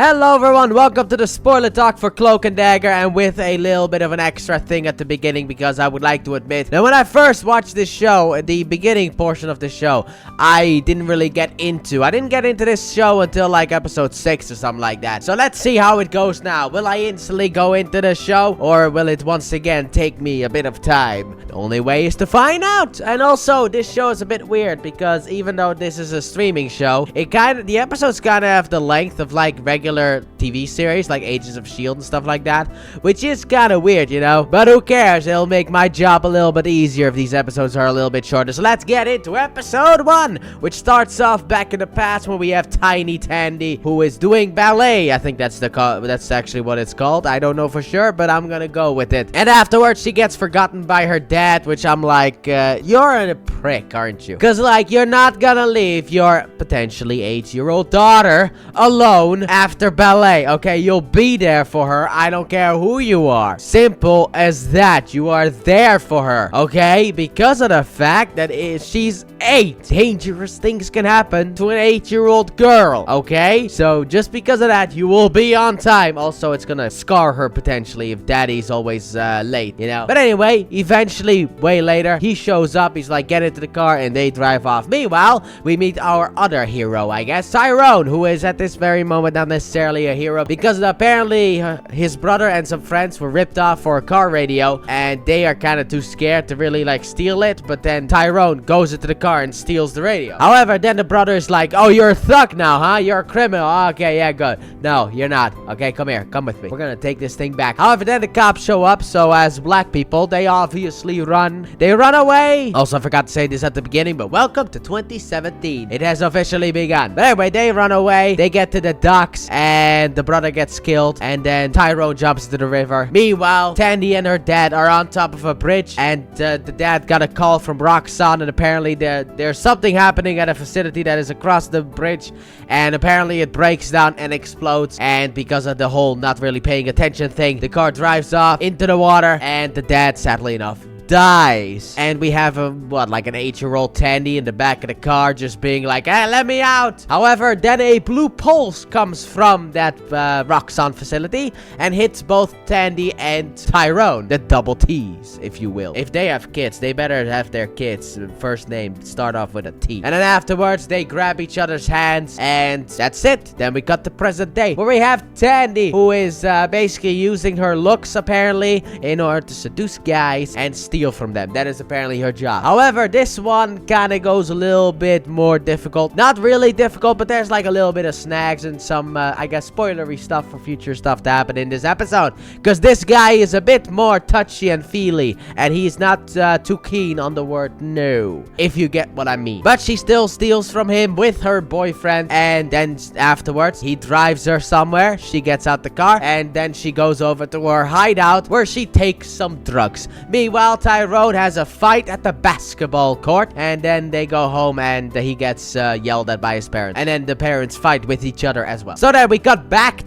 Hello everyone, welcome to the spoiler talk for Cloak and Dagger, and with a little bit of an extra thing at the beginning because I would like to admit that when I first watched this show, the beginning portion of the show, I didn't get into this show until like episode 6 or something like that. So let's see how it goes now. Will I instantly go into the show, or will it once again take me a bit of time? The only way is to find out. And also, this show is a bit weird because even though this is a streaming show, the episodes kind of have the length of like regular TV series like Agents of S.H.I.E.L.D. and stuff like that, which is kind of weird, you know, but who cares? It'll make my job a little bit easier if these episodes are a little bit shorter. So let's get into episode 1, which starts off back in the past when we have Tiny Tandy, who is doing ballet. I think that's actually what it's called. I don't know for sure, but I'm gonna go with it. And afterwards she gets forgotten by her dad, which I'm like, you're a prick, aren't you? Because like, you're not gonna leave your potentially 8-year-old daughter alone after ballet. Okay, you'll be there for her. I don't care who you are. Simple as that. You are there for her, okay? Because of the fact that she's 8. Dangerous things can happen to an 8-year-old girl, okay? So just because of that, you will be on time. Also, it's gonna scar her potentially if daddy's always late, you know? But anyway, eventually, way later, he shows up. He's like, get into the car, and they drive off. Meanwhile, we meet our other hero, I guess, Tyrone, who is at this very moment not necessarily a hero because apparently his brother and some friends were ripped off for a car radio, and they are kind of too scared to really like steal it. But then Tyrone goes into the car and steals the radio. However, then the brother is like, oh, you're a thug now, huh? You're a criminal. Okay, yeah, good. No, you're not. Okay, come here. Come with me. We're gonna take this thing back. However, then the cops show up, so as black people, they obviously run. They run away. Also, I forgot to say this at the beginning, but welcome to 2017. It has officially begun. But anyway, they run away. They get to the docks, and the brother gets killed, and then Tyrone jumps into the river. Meanwhile, Tandy and her dad are on top of a bridge, and the dad got a call from Roxanne, and apparently there's something happening at a facility that is across the bridge, and apparently it breaks down and explodes. And because of the whole not really paying attention thing, the car drives off into the water, and the dad, sadly enough, dies. And we have like an 8-year-old Tandy in the back of the car just being like, hey, let me out. However, then a blue pulse comes from that Roxanne facility and hits both Tandy and Tyrone, the double T's, if you will. If they have kids, they better have their kids first name start off with a T. And then afterwards they grab each other's hands, and that's it. Then we got the present day where we have Tandy, who is basically using her looks apparently in order to seduce guys and steal from them. That is apparently her job. However, this one kind of goes a little bit more difficult. Not really difficult, but there's like a little bit of snags and some, I guess, spoilery stuff for future stuff to happen in this episode. Because this guy is a bit more touchy and feely, and he's not too keen on the word no, if you get what I mean. But she still steals from him with her boyfriend, and then afterwards, he drives her somewhere. She gets out the car, and then she goes over to her hideout where she takes some drugs. Meanwhile, Tyrone has a fight at the basketball court, and then they go home, and he gets yelled at by his parents, and then the parents fight with each other as well. So then we got back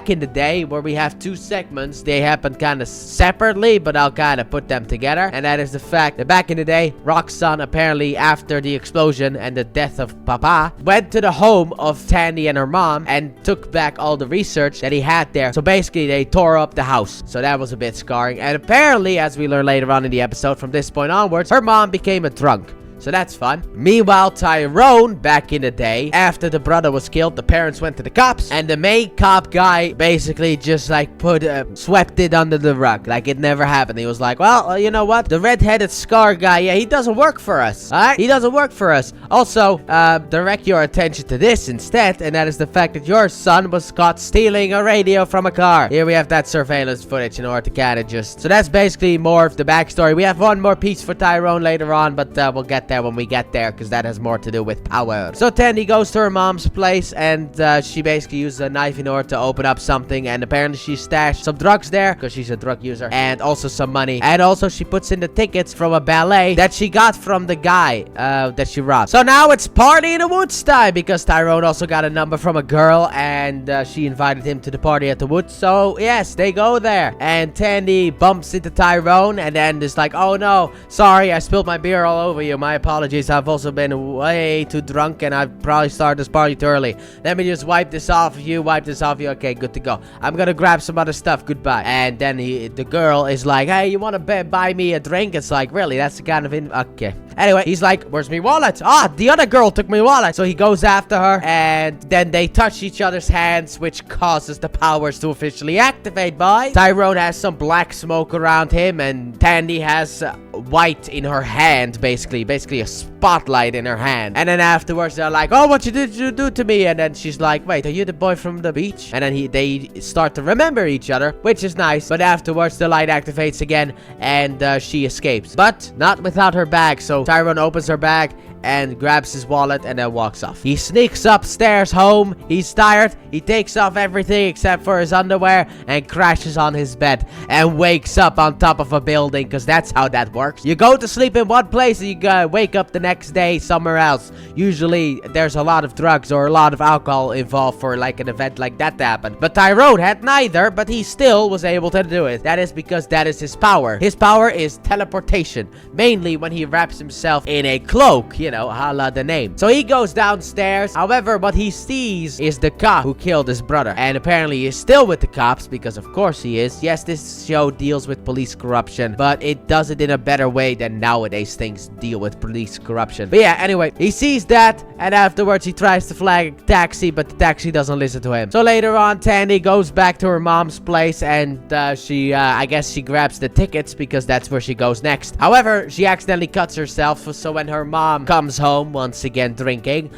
in the day where we have 2 segments. They happen kind of separately, but I'll kind of put them together. And that is the fact that back in the day, Roxanne apparently, after the explosion and the death of Papa, went to the home of Tandy and her mom and took back all the research that he had there. So basically they tore up the house. So that was a bit scarring. And apparently, as we learn later on in the episode, from this point onwards, her mom became a drunk. So that's fun. Meanwhile, Tyrone, back in the day, after the brother was killed, the parents went to the cops, and the main cop guy basically just like swept it under the rug, like it never happened. He was like, well, you know what? The red-headed scar guy, yeah, he doesn't work for us. Alright? He doesn't work for us. Also, direct your attention to this instead, and that is the fact that your son was caught stealing a radio from a car. Here we have that surveillance footage in order to kind of just... So that's basically more of the backstory. We have one more piece for Tyrone later on, but we'll get there when we get there, because that has more to do with power. So Tandy goes to her mom's place, and she basically uses a knife in order to open up something, and apparently she stashed some drugs there because she's a drug user, and also some money, and also she puts in the tickets from a ballet that she got from the guy that she robbed. So now it's party in the woods time, because Tyrone also got a number from a girl, and she invited him to the party at the woods. So yes, they go there, and Tandy bumps into Tyrone, and then is like, oh no, sorry, I spilled my beer all over you, my apologies. I've also been way too drunk and I've probably started this party too early. Let me just wipe this off of you. Okay, good to go. I'm gonna grab some other stuff. Goodbye. And then the girl is like, hey, you want to buy me a drink? It's like, really? That's the kind of okay. Anyway, he's like, where's my wallet? The other girl took my wallet. So he goes after her and then they touch each other's hands, which causes the powers to officially activate, boy. Tyrone has some black smoke around him and Tandy has white in her hand, basically a spotlight in her hand. And then afterwards they're like, oh, what did you do to me? And then she's like, wait, are you the boy from the beach? And then they start to remember each other, which is nice. But afterwards the light activates again and she escapes, but not without her bag. So Tyrone opens her bag and grabs his wallet and then walks off. He sneaks upstairs home. He's tired. He takes off everything except for his underwear and crashes on his bed and wakes up on top of a building, because that's how that works. You go to sleep in one place and you wake up the next day somewhere else. Usually there's a lot of drugs or a lot of alcohol involved for like an event like that to happen. But Tyrone had neither, but he still was able to do it. That is because that is his power. His power is teleportation, mainly when he wraps himself in a cloak, you know, a la the name. So he goes downstairs. However, what he sees is the cop who killed his brother, and apparently he is still with the cops, because of course he is. Yes, this show deals with police corruption, but it does it in a better way than nowadays things deal with police corruption. But yeah, anyway, he sees that, and afterwards he tries to flag a taxi, but the taxi doesn't listen to him. So later on, Tandy goes back to her mom's place, and I guess she grabs the tickets, because that's where she goes next. However, she accidentally cuts herself, so when her mom comes home, once again drinking,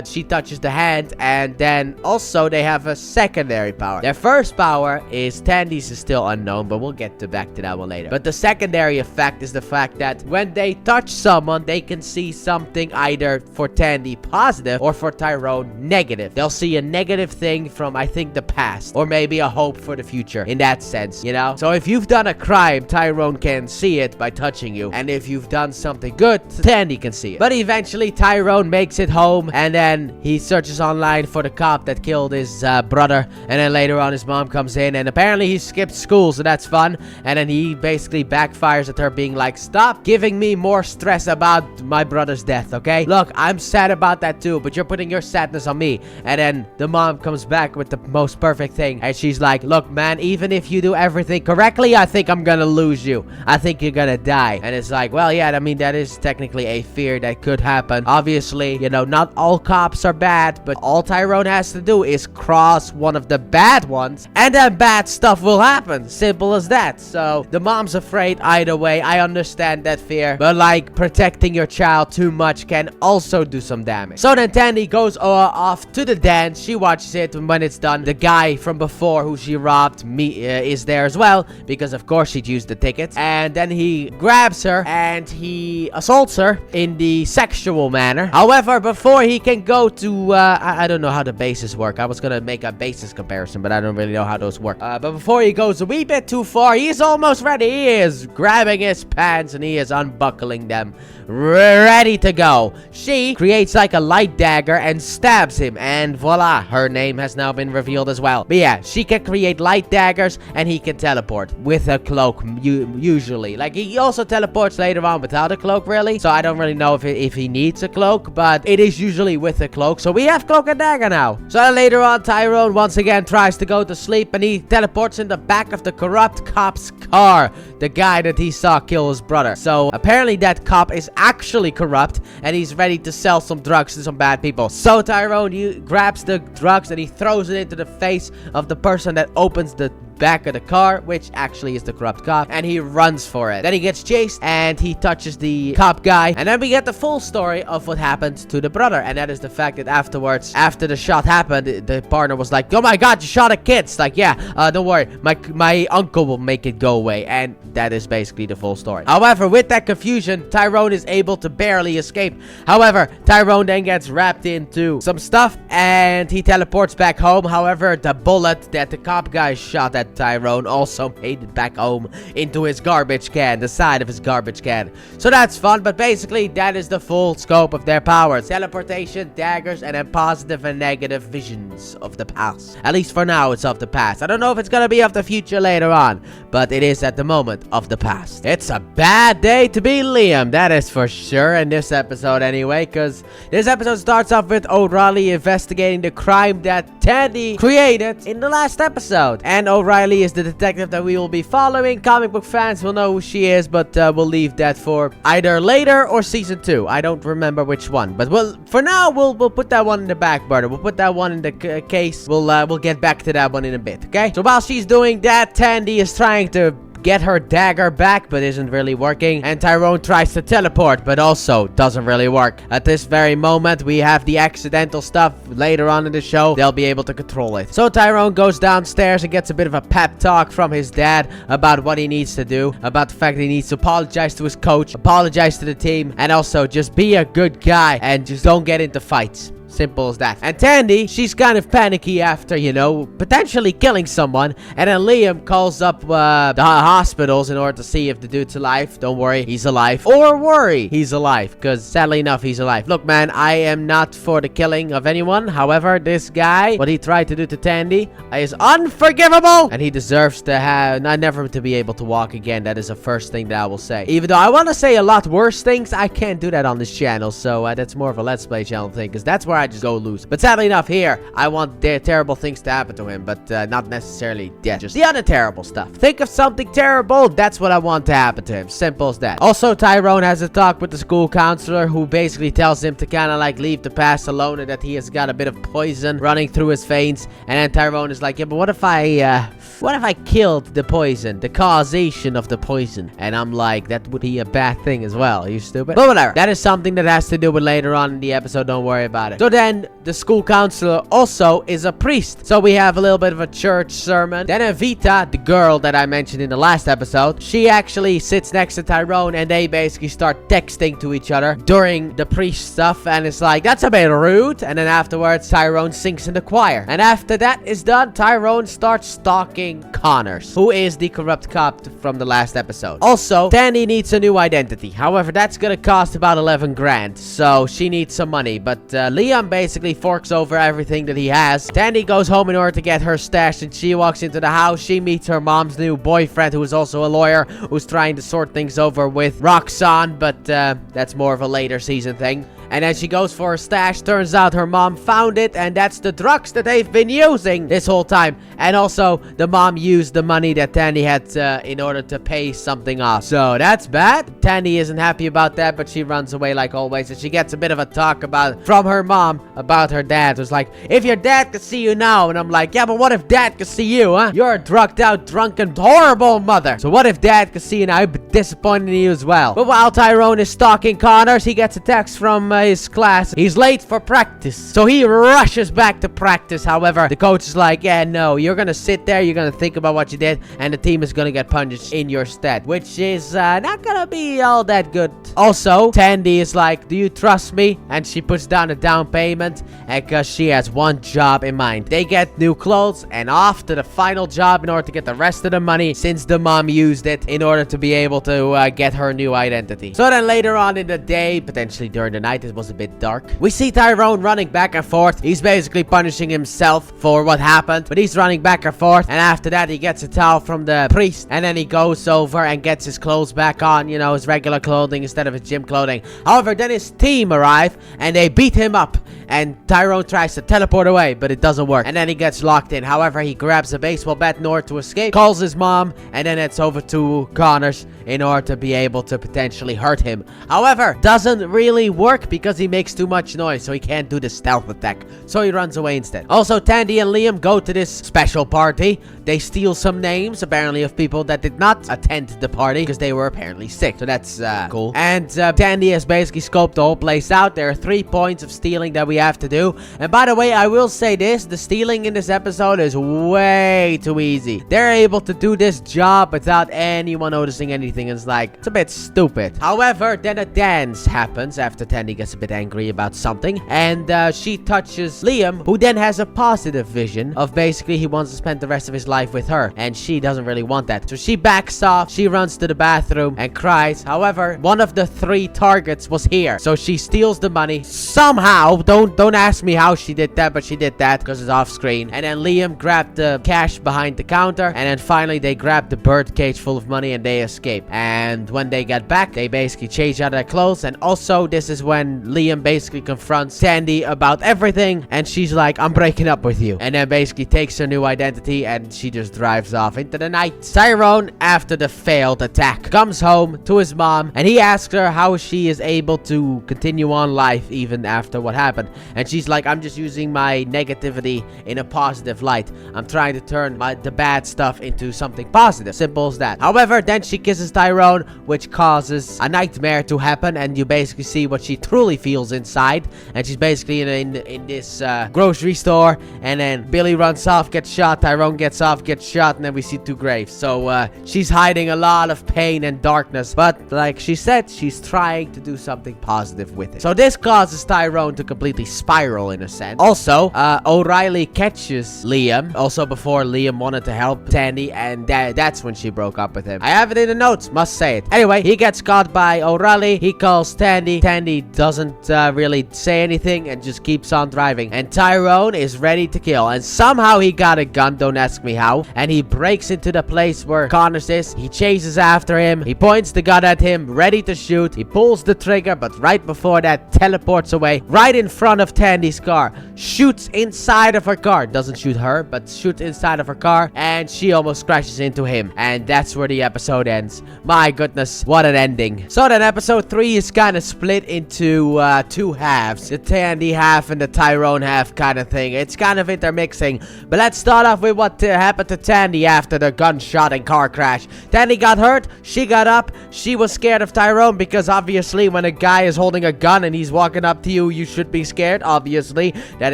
she touches the hand, and then also they have a secondary power. Their first power is Tandy's is still unknown, but we'll get back to that one later. But the secondary effect is the fact that when they touch someone, they can see something either for Tandy positive or for Tyrone negative. They'll see a negative thing from, I think, the past, or maybe a hope for the future, in that sense, you know? So if you've done a crime, Tyrone can see it by touching you, and if you've done something good, Tandy can see it. But eventually Tyrone makes it home, and then he searches online for the cop that killed his brother, and then later on his mom comes in, and apparently he skipped school, so that's fun. And then he basically backfires at her, being like, stop giving me more stress about my brother's death, okay? Look, I'm sad about that too, but you're putting your sadness on me. And then the mom comes back with the most perfect thing, and she's like, look man, even if you do everything correctly, I think I'm gonna lose you. I think you're gonna die. And it's like, well, yeah, I mean, that is technically a fear that could happen. Obviously, you know, not all cops are bad, but all Tyrone has to do is cross one of the bad ones, and then bad stuff will happen. Simple as that. So the mom's afraid either way. I understand that fear, but like, protecting your child too much can also do some damage. So then Tandy goes off to the dance. She watches it, and when it's done, the guy from before who she robbed is there as well, because of course she'd used the tickets. And then he grabs her and he assaults her in the sexual manner. However, before he can go to I don't know how the bases work. I was gonna make a bases comparison, but I don't really know how those work. But before he goes a wee bit too far, he's almost ready. He is grabbing his pants and he is unbuckling them, ready to go. She creates like a light dagger and stabs him, and voila, her name has now been revealed as well. But yeah, she can create light daggers and he can teleport with a cloak, usually. Like, he also teleports later on without a cloak, really. So I don't really know if he needs a cloak, but it is usually with a cloak. So we have Cloak and Dagger now. So later on, Tyrone once again tries to go to sleep, and he teleports in the back of the corrupt cop's car, the guy that he saw kill his brother. So apparently that cop is actually corrupt, and he's ready to sell some drugs to some bad people. So Tyrone grabs the drugs and he throws it into the face of the person that opens the back of the car, which actually is the corrupt cop, and he runs for it. Then he gets chased and he touches the cop guy, and then we get the full story of what happened to the brother. And that is the fact that afterwards, after the shot happened, the partner was like, oh my god, you shot a kid. It's like, yeah, don't worry, my uncle will make it go away. And that is basically the full story. However, with that confusion, Tyrone is able to barely escape. However, Tyrone then gets wrapped into some stuff and he teleports back home. However, the bullet that the cop guy shot at that Tyrone also made it back home into his garbage can, the side of his garbage can. So that's fun, but basically that is the full scope of their powers. Teleportation, daggers, and then positive and negative visions of the past. At least for now, it's of the past. I don't know if it's gonna be of the future later on, but it is at the moment of the past. It's a bad day to be Liam, that is for sure, in this episode anyway, because this episode starts off with O'Reilly investigating the crime that Tandy created in the last episode. And O'Reilly is the detective that we will be following. Comic book fans will know who she is, but we'll leave that for either later or season 2. I don't remember which one, but for now we'll put that one in the back burner. We'll put that one in the case. We'll get back to that one in a bit, okay? So while she's doing that, Tandy is trying to get her dagger back, but isn't really working. And Tyrone tries to teleport, but also doesn't really work. At this very moment, we have the accidental stuff. Later on in the show, they'll be able to control it. So Tyrone goes downstairs and gets a bit of a pep talk from his dad about what he needs to do, about the fact that he needs to apologize to his coach, apologize to the team, and also just be a good guy and just don't get into fights. Simple as that. And Tandy, she's kind of panicky after, you know, potentially killing someone. And then Liam calls up the hospitals in order to see if the dude's alive. Don't worry, he's alive. Or worry, he's alive. Because sadly enough, he's alive. Look, man, I am not for the killing of anyone. However, this guy, what he tried to do to Tandy is unforgivable. And he deserves to have, never to be able to walk again. That is the first thing that I will say. Even though I want to say a lot worse things, I can't do that on this channel. So that's more of a Let's Play channel thing. Because that's where I just go lose. But sadly enough, here, I want terrible things to happen to him, but not necessarily death. Just the other terrible stuff. Think of something terrible, that's what I want to happen to him. Simple as that. Also, Tyrone has a talk with the school counselor, who basically tells him to kind of like leave the past alone and that he has got a bit of poison running through his veins. And then Tyrone is like, yeah, but what if I killed the poison, the causation of the poison? And I'm like, that would be a bad thing as well. Are you stupid? But whatever. That is something that has to do with later on in the episode. Don't worry about it. So then the school counselor also is a priest. So we have a little bit of a church sermon. Then Evita, the girl that I mentioned in the last episode, she actually sits next to Tyrone and they basically start texting to each other during the priest stuff. And it's like, that's a bit rude. And then afterwards, Tyrone sings in the choir. And after that is done, Tyrone starts stalking Connors, who is the corrupt cop from the last episode. Also, Tandy needs a new identity. However, that's gonna cost about 11 grand. So she needs some money. But Liam basically forks over everything that he has. Tandy goes home in order to get her stash, and she walks into the house. She meets her mom's new boyfriend, who is also a lawyer, who's trying to sort things over with Roxanne, but that's more of a later season thing. And then she goes for her stash. Turns out her mom found it, and that's the drugs that they've been using this whole time. And also, the mom used the money that Tandy had in order to pay something off. So that's bad. Tandy isn't happy about that, but she runs away like always. And she gets a bit of a talk from her mom about her dad. Who's like, if your dad could see you now. And I'm like, yeah, but what if dad could see you, huh? You're a drugged out, drunken, horrible mother. So what if dad could see you now? I'd be disappointed in you as well. But while Tyrone is stalking Connors, he gets a text from his class. He's late for practice, so he rushes back to practice. However, the coach is like, yeah, no, you're gonna sit there, you're gonna think about what you did, and the team is gonna get punished in your stead, which is not gonna be all that good. Also, Tandy is like, do you trust me? And she puts down a down payment because she has one job in mind. They get new clothes and off to the final job in order to get the rest of the money, since the mom used it in order to be able to get her new identity. So then later on in the day, potentially during the night, it was a bit dark, we see Tyrone running back and forth. He's basically punishing himself for what happened, but he's running back and forth. And after that, he gets a towel from the priest, and then he goes over and gets his clothes back on, you know, his regular clothing instead of his gym clothing. However, then his team arrive and they beat him up, and Tyrone tries to teleport away, but it doesn't work, and then he gets locked in. However, he grabs a baseball bat in order to escape, calls his mom, and then heads over to Connors in order to be able to potentially hurt him. However, doesn't really work because he makes too much noise, so he can't do the stealth attack, so he runs away instead. Also, Tandy and Liam go to this special party. They steal some names, apparently, of people that did not attend the party because they were apparently sick, so that's cool. And Tandy has basically scoped the whole place out. There are 3 points of stealing that we have to do, and by the way, I will say this, the stealing in this episode is way too easy. They're able to do this job without anyone noticing anything. It's like, it's a bit stupid. However, then a dance happens after Tandy gets gets a bit angry about something, and she touches Liam, who then has a positive vision of basically he wants to spend the rest of his life with her, and she doesn't really want that. So she backs off, she runs to the bathroom and cries. However, one of the 3 targets was here, so she steals the money somehow. Don't ask me how she did that, but she did that because it's off screen. And then Liam grabbed the cash behind the counter, and then finally they grab the bird cage full of money and they escape. And when they get back, they basically change out their clothes. And also, this is when Liam basically confronts Tandy about everything, and she's like, I'm breaking up with you, and then basically takes her new identity and she just drives off into the night. Tyrone, after the failed attack, comes home to his mom, and he asks her how she is able to continue on life even after what happened. And she's like, I'm just using my negativity in a positive light. I'm trying to turn the bad stuff into something positive. Simple as that. However, then she kisses Tyrone, which causes a nightmare to happen, and you basically see what she truly feels inside. And she's basically in this grocery store, and then Billy runs off, gets shot, Tyrone gets off, gets shot, and then we see 2 graves. So she's hiding a lot of pain and darkness, but like she said, she's trying to do something positive with it. So this causes Tyrone to completely spiral in a sense. Also, O'Reilly catches Liam, also before Liam wanted to help Tandy, and that's when she broke up with him. I have it in the notes, must say it. Anyway, he gets caught by O'Reilly, he calls Tandy. Tandy doesn't really say anything and just keeps on driving, and Tyrone is ready to kill, and somehow he got a gun, don't ask me how, and he breaks into the place where Connors is. He chases after him, he points the gun at him, ready to shoot. He pulls the trigger, but right before that, teleports away right in front of Tandy's car, shoots inside of her car, doesn't shoot her, but shoots inside of her car, and she almost crashes into him, and that's where the episode ends. My goodness, what an ending. So then episode 3 is kind of split into 2 halves, the Tandy half and the Tyrone half kind of thing. It's kind of intermixing, but let's start off with what happened to Tandy after the gunshot and car crash. Tandy got hurt, she got up, she was scared of Tyrone because obviously when a guy is holding a gun and he's walking up to you, you should be scared. Obviously, that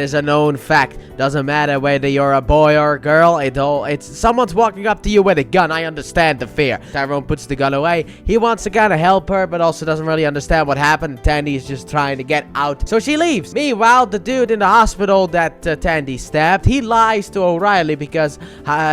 is a known fact. Doesn't matter whether you're a boy or a girl, it's someone's walking up to you with a gun. I understand the fear. Tyrone puts the gun away. He wants to kind of help her, but also doesn't really understand what happened. Tandy is just trying to get out, so she leaves. Meanwhile, the dude in the hospital that Tandy stabbed, he lies to O'Reilly because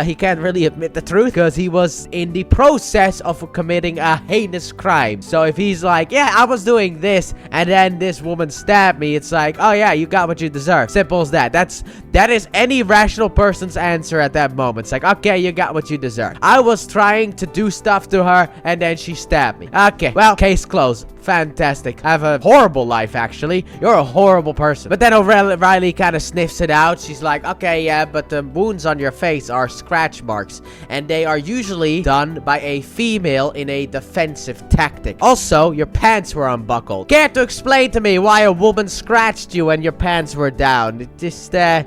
he can't really admit the truth because he was in the process of committing a heinous crime. So if he's like, yeah, I was doing this and then this woman stabbed me, it's like, oh yeah, you got what you deserve. Simple as that. That is any rational person's answer at that moment. It's like, okay, you got what you deserve. I was trying to do stuff to her and then she stabbed me. Okay, well, case closed. Fantastic. I have a horrible life, actually. You're a horrible person. But then O'Reilly kind of sniffs it out. She's like, okay, yeah, but the wounds on your face are scratch marks, and they are usually done by a female in a defensive tactic. Also, your pants were unbuckled. Care to explain to me why a woman scratched you when your pants were down? It just, the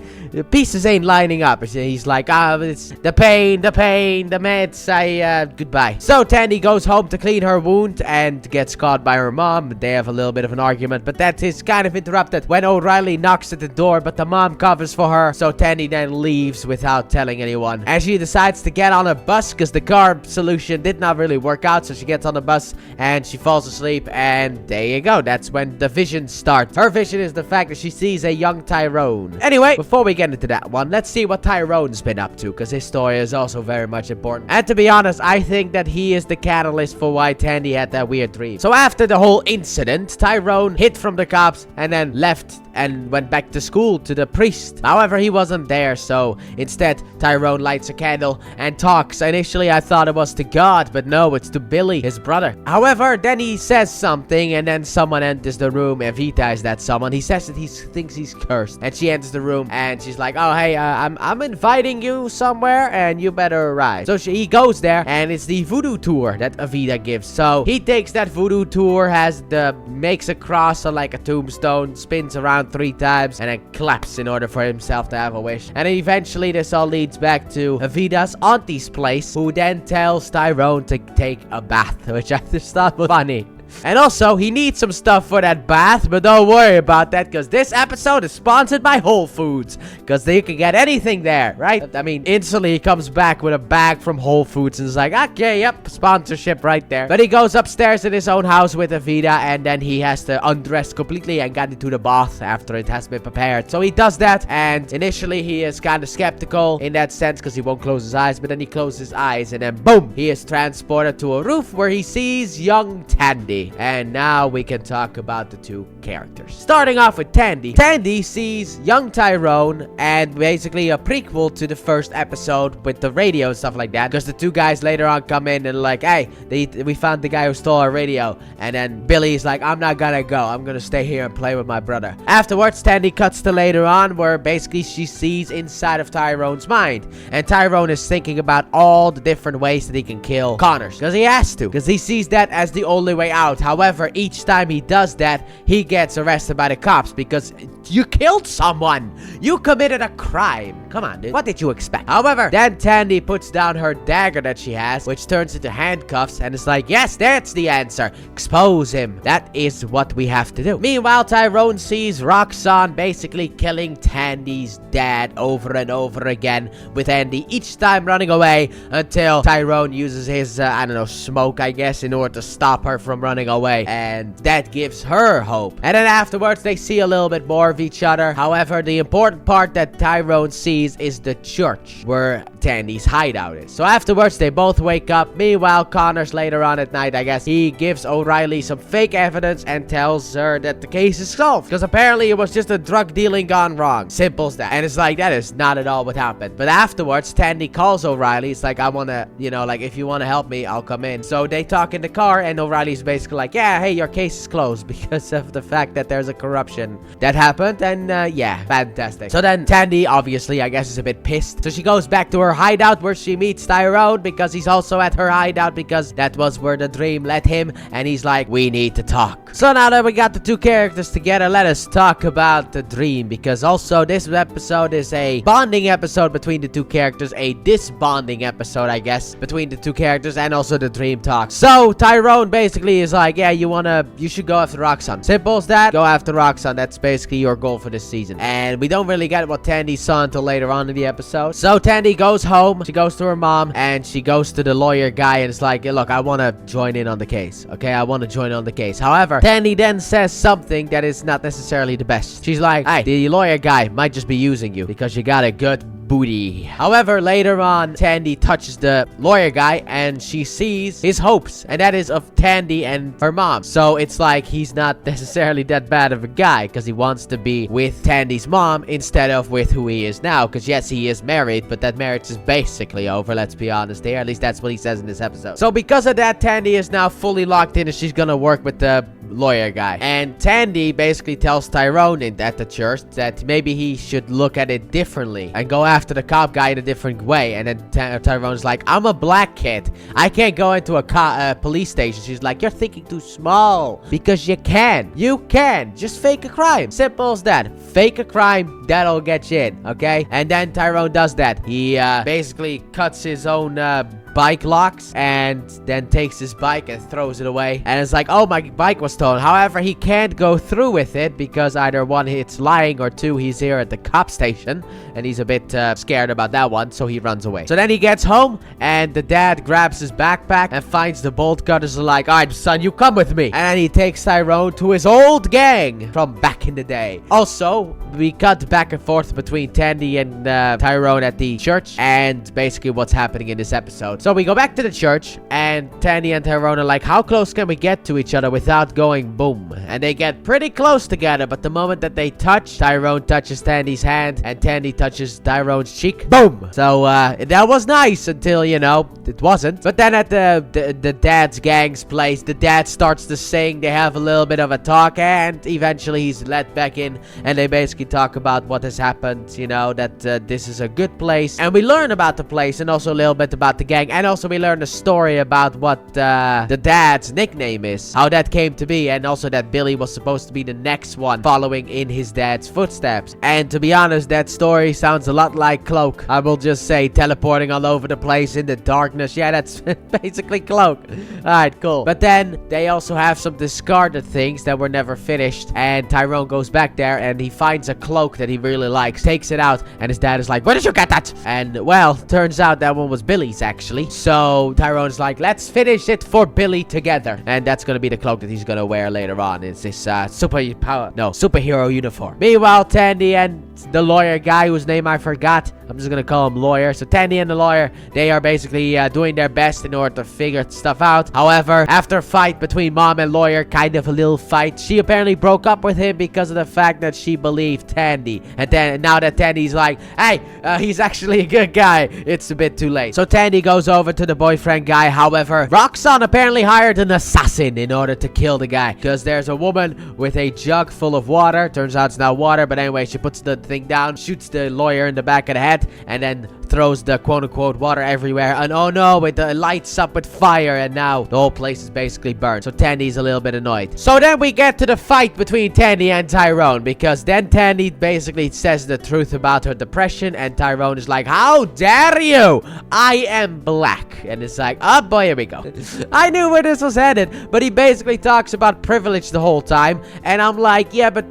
pieces ain't lining up. He's like, it's the pain, the meds, goodbye. So Tandy goes home to clean her wound and gets caught by her mom. They have a little bit of an argument, but that is kind of interrupted when O'Reilly knocks at the door, but the mom covers for her, so Tandy then leaves without telling anyone. And she decides to get on a bus because the car solution did not really work out, so she gets on the bus and she falls asleep, and there you go. That's when the vision starts. Her vision is the fact that she sees a young Tyrone. Anyway, before we get into that one, let's see what Tyrone's been up to, because his story is also very much important. And to be honest, I think that he is the catalyst for why Tandy had that weird dream. So after the whole incident, Tyrone hid from the cops and then left and went back to school to the priest. However, he wasn't there, so instead Tyrone lights a candle and talks. Initially I thought it was to God, but no, it's to Billy, his brother. However, then he says something and then someone enters the room. Evita is that someone. He says that he thinks he's cursed, and she enters the room and she's like, oh hey, I'm inviting you somewhere and you better arrive. So he goes there, and it's the voodoo tour that Evita gives. So he takes that voodoo tour, makes a cross on like a tombstone, spins around 3 times, and then claps in order for himself to have a wish. And then eventually this all leads back to Evita's auntie's place, who then tells Tyrone to take a bath, which I just thought was funny. And also, he needs some stuff for that bath, but don't worry about that, because this episode is sponsored by Whole Foods, because they can get anything there, right? I mean, instantly he comes back with a bag from Whole Foods and is like, okay, yep, sponsorship right there. But he goes upstairs in his own house with Evita, and then he has to undress completely and get into the bath after it has been prepared. So he does that, and initially he is kind of skeptical in that sense because he won't close his eyes, but then he closes his eyes, and then boom, he is transported to a roof where he sees young Tandy. And now we can talk about the two characters. Starting off with Tandy. Tandy sees young Tyrone, and basically a prequel to the first episode with the radio and stuff like that, because the two guys later on come in and like, hey, we found the guy who stole our radio. And then Billy's like, I'm not gonna go, I'm gonna stay here and play with my brother. Afterwards, Tandy cuts to later on where basically she sees inside of Tyrone's mind, and Tyrone is thinking about all the different ways that he can kill Connors, because he has to, because he sees that as the only way out. However, each time he does that, he gets arrested by the cops because you killed someone. You committed a crime. Come on, dude. What did you expect? However, then Tandy puts down her dagger that she has, which turns into handcuffs, and is like, yes, that's the answer. Expose him. That is what we have to do. Meanwhile, Tyrone sees Roxanne basically killing Tandy's dad over and over again, with Tandy each time running away until Tyrone uses his, I don't know, smoke, I guess, in order to stop her from running away. And that gives her hope. And then afterwards, they see a little bit more of each other. However, the important part that Tyrone sees is the church where Tandy's hideout is. So afterwards, they both wake up. Meanwhile, Connors later on at night, I guess, he gives O'Reilly some fake evidence and tells her that the case is solved, because apparently it was just a drug dealing gone wrong. Simple as that. And it's like, that is not at all what happened. But afterwards, Tandy calls O'Reilly. It's like, I want to, you know, like, if you want to help me, I'll come in. So they talk in the car, and O'Reilly's basically like, yeah, hey, your case is closed because of the fact that there's a corruption that happened. And yeah, fantastic. So then Tandy, obviously, I guess, is a bit pissed. So she goes back to her hideout where she meets Tyrone, because he's also at her hideout, because that was where the dream led him. And he's like, we need to talk. So now that we got the two characters together, let us talk about the dream, because also this episode is a bonding episode between the two characters, a disbonding episode, I guess, between the two characters, and also the dream talk. So Tyrone basically is like, yeah, you should go after Roxanne. Simple as that. Go after Roxanne. That's basically your goal for this season. And we don't really get what Tandy saw until later on in the episode. So Tandy goes home. She goes to her mom, and she goes to the lawyer guy, and it's like, hey, look, I want to join in on the case. Okay, I want to join on the case. However, Tandy then says something that is not necessarily the best. She's like, hey, the lawyer guy might just be using you because you got a good booty. However, later on, Tandy touches the lawyer guy, and she sees his hopes, and that is of Tandy and her mom. So it's like he's not necessarily that bad of a guy, because he wants to be with Tandy's mom instead of with who he is now. Because yes, he is married, but that marriage is basically over, let's be honest here. At least that's what he says in this episode. So because of that, Tandy is now fully locked in, and she's gonna work with the lawyer guy. And Tandy basically tells Tyrone at the church that maybe he should look at it differently and go after the cop guy in a different way. And then Tyrone's like, I'm a black kid, I can't go into a police station. She's like, you're thinking too small, because you can just fake a crime. Simple as that. Fake a crime, that'll get you in. Okay. And then Tyrone does that. He basically cuts his own bike locks, and then takes his bike and throws it away. And it's like, oh, my bike was stolen. However, he can't go through with it because either one, it's lying, or two, he's here at the cop station, and he's a bit scared about that one, so he runs away. So then he gets home, and the dad grabs his backpack and finds the bolt cutters. Like, all right, son, you come with me. And then he takes Tyrone to his old gang from back in the day. Also, we cut back and forth between Tandy and Tyrone at the church, and basically what's happening in this episode. So we go back to the church, and Tandy and Tyrone are like, how close can we get to each other without going boom? And they get pretty close together, but the moment that they touch, Tyrone touches Tandy's hand, and Tandy touches Tyrone's cheek. Boom! So that was nice until, you know, it wasn't. But then at the dad's gang's place, the dad starts to sing. They have a little bit of a talk, and eventually he's let back in, and they basically talk about what has happened, you know, that this is a good place. And we learn about the place, and also a little bit about the gang. And also we learn a story about what the dad's nickname is, how that came to be, and also that Billy was supposed to be the next one following in his dad's footsteps. And to be honest, that story sounds a lot like Cloak. I will just say, teleporting all over the place in the darkness. Yeah, that's basically Cloak. Alright, cool. But then they also have some discarded things that were never finished, and Tyrone goes back there and he finds a cloak that he really likes, takes it out, and his dad is like, where did you get that? And well, turns out that one was Billy's actually. So Tyrone's like, let's finish it for Billy together. And that's gonna be the cloak that he's gonna wear later on. It's this superhero uniform. Meanwhile, Tandy and the lawyer guy whose name I forgot, I'm just gonna call him Lawyer. So Tandy and the lawyer, they are basically doing their best in order to figure stuff out. However, after a fight between mom and lawyer, kind of a little fight, she apparently broke up with him because of the fact that she believed Tandy. And then now that Tandy's like, hey, he's actually a good guy, it's a bit too late. So Tandy goes over to the boyfriend guy. However, Roxanne apparently hired an assassin in order to kill the guy, because there's a woman with a jug full of water. Turns out it's not water, but anyway, she puts the thing down, shoots the lawyer in the back of the head, and then throws the quote-unquote water everywhere. And oh no, it lights up with fire, and now the whole place is basically burned. So Tandy's a little bit annoyed. So then we get to the fight between Tandy and Tyrone, because then Tandy basically says the truth about her depression, and Tyrone is like, how dare you? I am black. And it's like, oh boy, here we go. I knew where this was headed, but he basically talks about privilege the whole time, and I'm like, yeah, but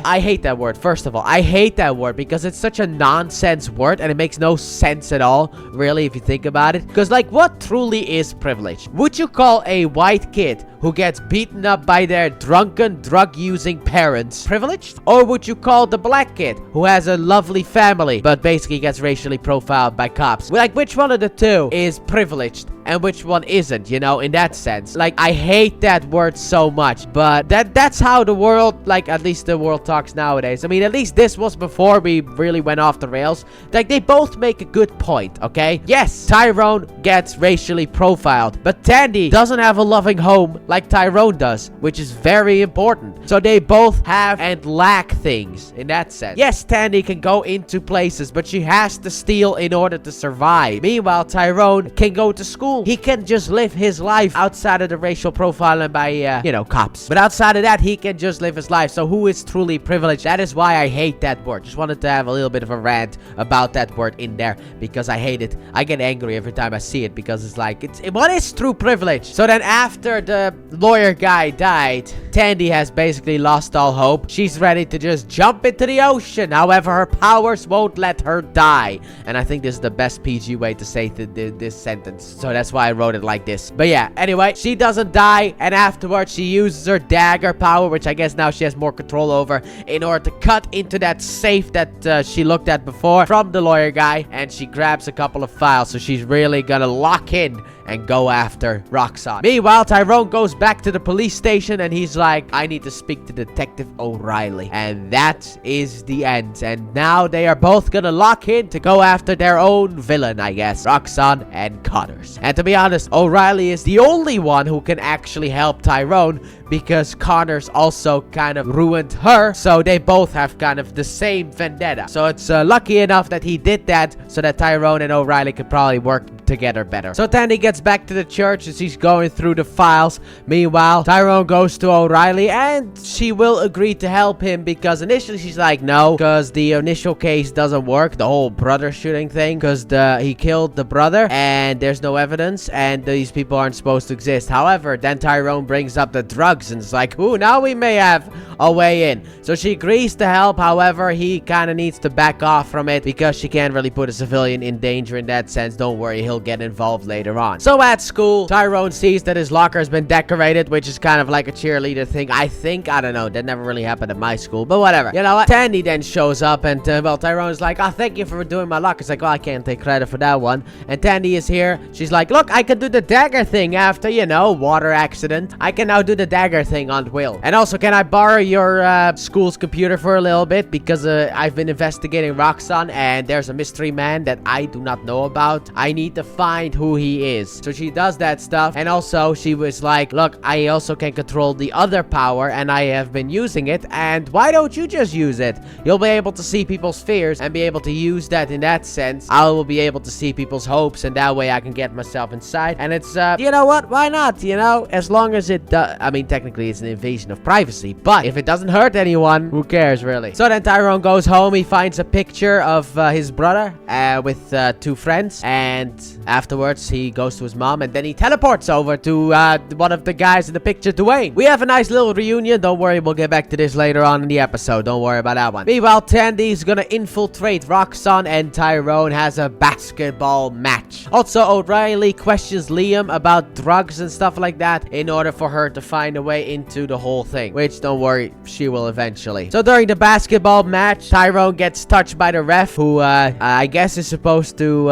I hate that word. First of all, I hate that word because it's such a nonsense word, and it makes no sense at all, really, if you think about it. Because, like, what truly is privilege? Would you call a white kid who gets beaten up by their drunken, drug-using parents privileged? Or would you call the black kid who has a lovely family but basically gets racially profiled by cops? Like, which one of the two is privileged and which one isn't, you know, in that sense? Like, I hate that word so much, but that's how the world, like, at least the world talks nowadays. I mean, at least this was before we really went off the rails. Like, they both make a good point, okay? Yes, Tyrone gets racially profiled, but Tandy doesn't have a loving home like Tyrone does, which is very important. So they both have and lack things in that sense. Yes, Tandy can go into places, but she has to steal in order to survive. Meanwhile, Tyrone can go to school. He can just live his life outside of the racial profiling by, you know, cops. But outside of that, he can just live his life. So who is truly privileged? That is why I hate that word. Just wanted to have a little bit of a rant about that word in there, because I hate it. I get angry every time I see it, because it's like, what is true privilege? So then after the lawyer guy died, Tandy has basically lost all hope. She's ready to just jump into the ocean. However, her powers won't let her die. And I think this is the best PG way to say this sentence. So that's why I wrote it like this. But yeah, anyway, she doesn't die. And afterwards, she uses her dagger power, which I guess now she has more control over, in order to cut into that safe that she looked at before from the lawyer guy. And she grabs a couple of files. So she's really gonna lock in and go after Roxanne. Meanwhile, Tyrone goes back to the police station and he's like, I need to speak to Detective O'Reilly. And that is the end. And now they are both gonna lock in to go after their own villain, I guess, Roxanne and Connors. And to be honest, O'Reilly is the only one who can actually help Tyrone, because Connors also kind of ruined her, so they both have kind of the same vendetta. So it's lucky enough that he did that, so that Tyrone and O'Reilly could probably work together better. So Tandy gets back to the church as he's going through the files. Meanwhile, Tyrone goes to O'Reilly and she will agree to help him, because initially she's like, no, because the initial case doesn't work, the whole brother shooting thing, because he killed the brother and there's no evidence and these people aren't supposed to exist. However, then Tyrone brings up the drugs and it's like, ooh, now we may have a way in. So she agrees to help. However, he kind of needs to back off from it because she can't really put a civilian in danger in that sense. Don't worry, he'll get involved later on. So at school, Tyrone sees that his locker has been decorated, which is kind of like a cheerleader thing. I don't know. That never really happened at my school, but whatever. You know what? Tandy then shows up and, well, Tyrone's like, oh, thank you for doing my locker. It's like, well, I can't take credit for that one. And Tandy is here. She's like, look, I can do the dagger thing after, you know, water accident. I can now do the dagger thing on Will. And also, can I borrow your school's computer for a little bit, because I've been investigating Roxanne and there's a mystery man that I do not know about. I need to find who he is. So she does that stuff, and also she was like, look, I also can control the other power, and I have been using it, and why don't you just use it? You'll be able to see people's fears and be able to use that in that sense. I will be able to see people's hopes, and that way I can get myself inside. And it's, you know what? Why not? You know, as long as it does. I mean, technically it's an invasion of privacy, but if it doesn't hurt anyone, who cares really? So then Tyrone goes home. He finds a picture of his brother with 2 friends, and afterwards he goes to his mom, and then he teleports over to one of the guys in the picture, Dwayne. We have a nice little reunion. Don't worry, we'll get back to this later on in the episode. Don't worry about that one. Meanwhile, Tandy's gonna infiltrate Roxanne, and Tyrone has a basketball match. Also, O'Reilly questions Liam about drugs and stuff like that in order for her to find a way into the whole thing, which, don't worry, she will eventually. So during the basketball match, Tyrone gets touched by the ref, who I guess is supposed to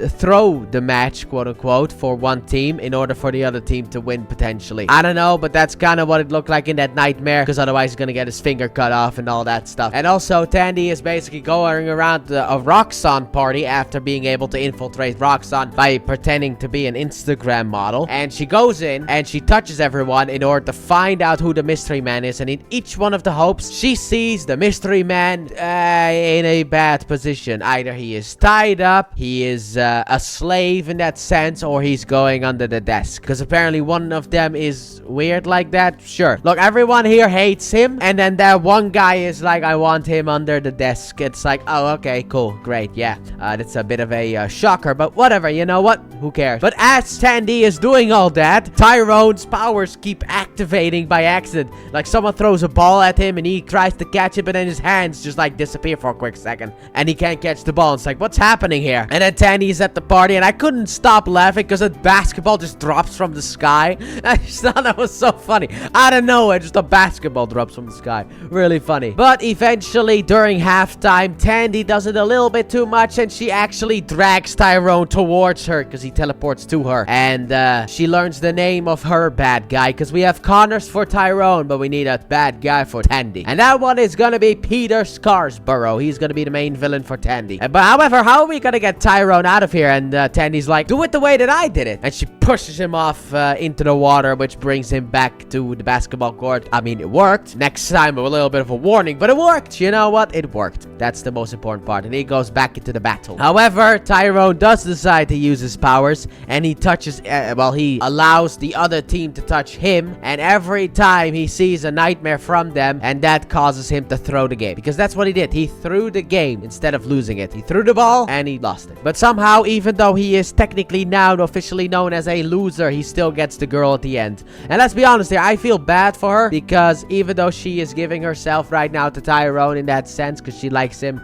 throw the match, quote unquote, for one team in order for the other team to win potentially. I don't know, but that's kind of what it looked like in that nightmare, because otherwise he's gonna get his finger cut off and all that stuff. And also, Tandy is basically going around a Roxanne party after being able to infiltrate Roxanne by pretending to be an Instagram model. And she goes in and she touches everyone in order to find out who the mystery man is. And in each one of the hopes, she sees the mystery man in a bad position. Either he is tied up, he is a slave in that sense, or he's going under the desk. Because apparently one of them is weird like that. Sure. Look, everyone here hates him. And then that one guy is like, I want him under the desk. It's like, oh, okay, cool, great, yeah. That's a bit of a shocker, but whatever, you know what? Who cares? But as Tandy is doing all that, Tyrone's powers keep activating by accident. Like someone throws a ball at him and he tries to catch it, but then his hands just like disappear for a quick second. And he can't catch the ball. It's like, what's happening here? And then Tandy's at the party, and I couldn't stop laughing because a basketball just drops from the sky. I just thought that was so funny. Out of nowhere, just a basketball drops from the sky. Really funny. But eventually, during halftime, Tandy does it a little bit too much, and she actually drags Tyrone towards her because he teleports to her. And she learns the name of her bad guy, because we have Connors for Tyrone, but we need a bad guy for Tandy. And that one is gonna be Peter Scarsborough. He's gonna be the main villain for Tandy. But however, how are we gonna get Tyrone out of here? And Tandy's like, do it the way that I did it. And she pushes him off into the water, which brings him back to the basketball court. I mean, it worked. Next time, a little bit of a warning, but it worked. You know what? It worked. That's the most important part. And he goes back into the battle. However, Tyrone does decide to use his powers, and he touches, he allows the other team to touch him, and every time he sees a nightmare from them, and that causes him to throw the game, because that's what he did. He threw the game instead of losing it. He threw the ball and he lost it. But somehow, even though he is technically now officially known as a loser, he still gets the girl at the end. And let's be honest here, I feel bad for her, because even though she is giving herself right now to Tyrone in that sense because she likes him,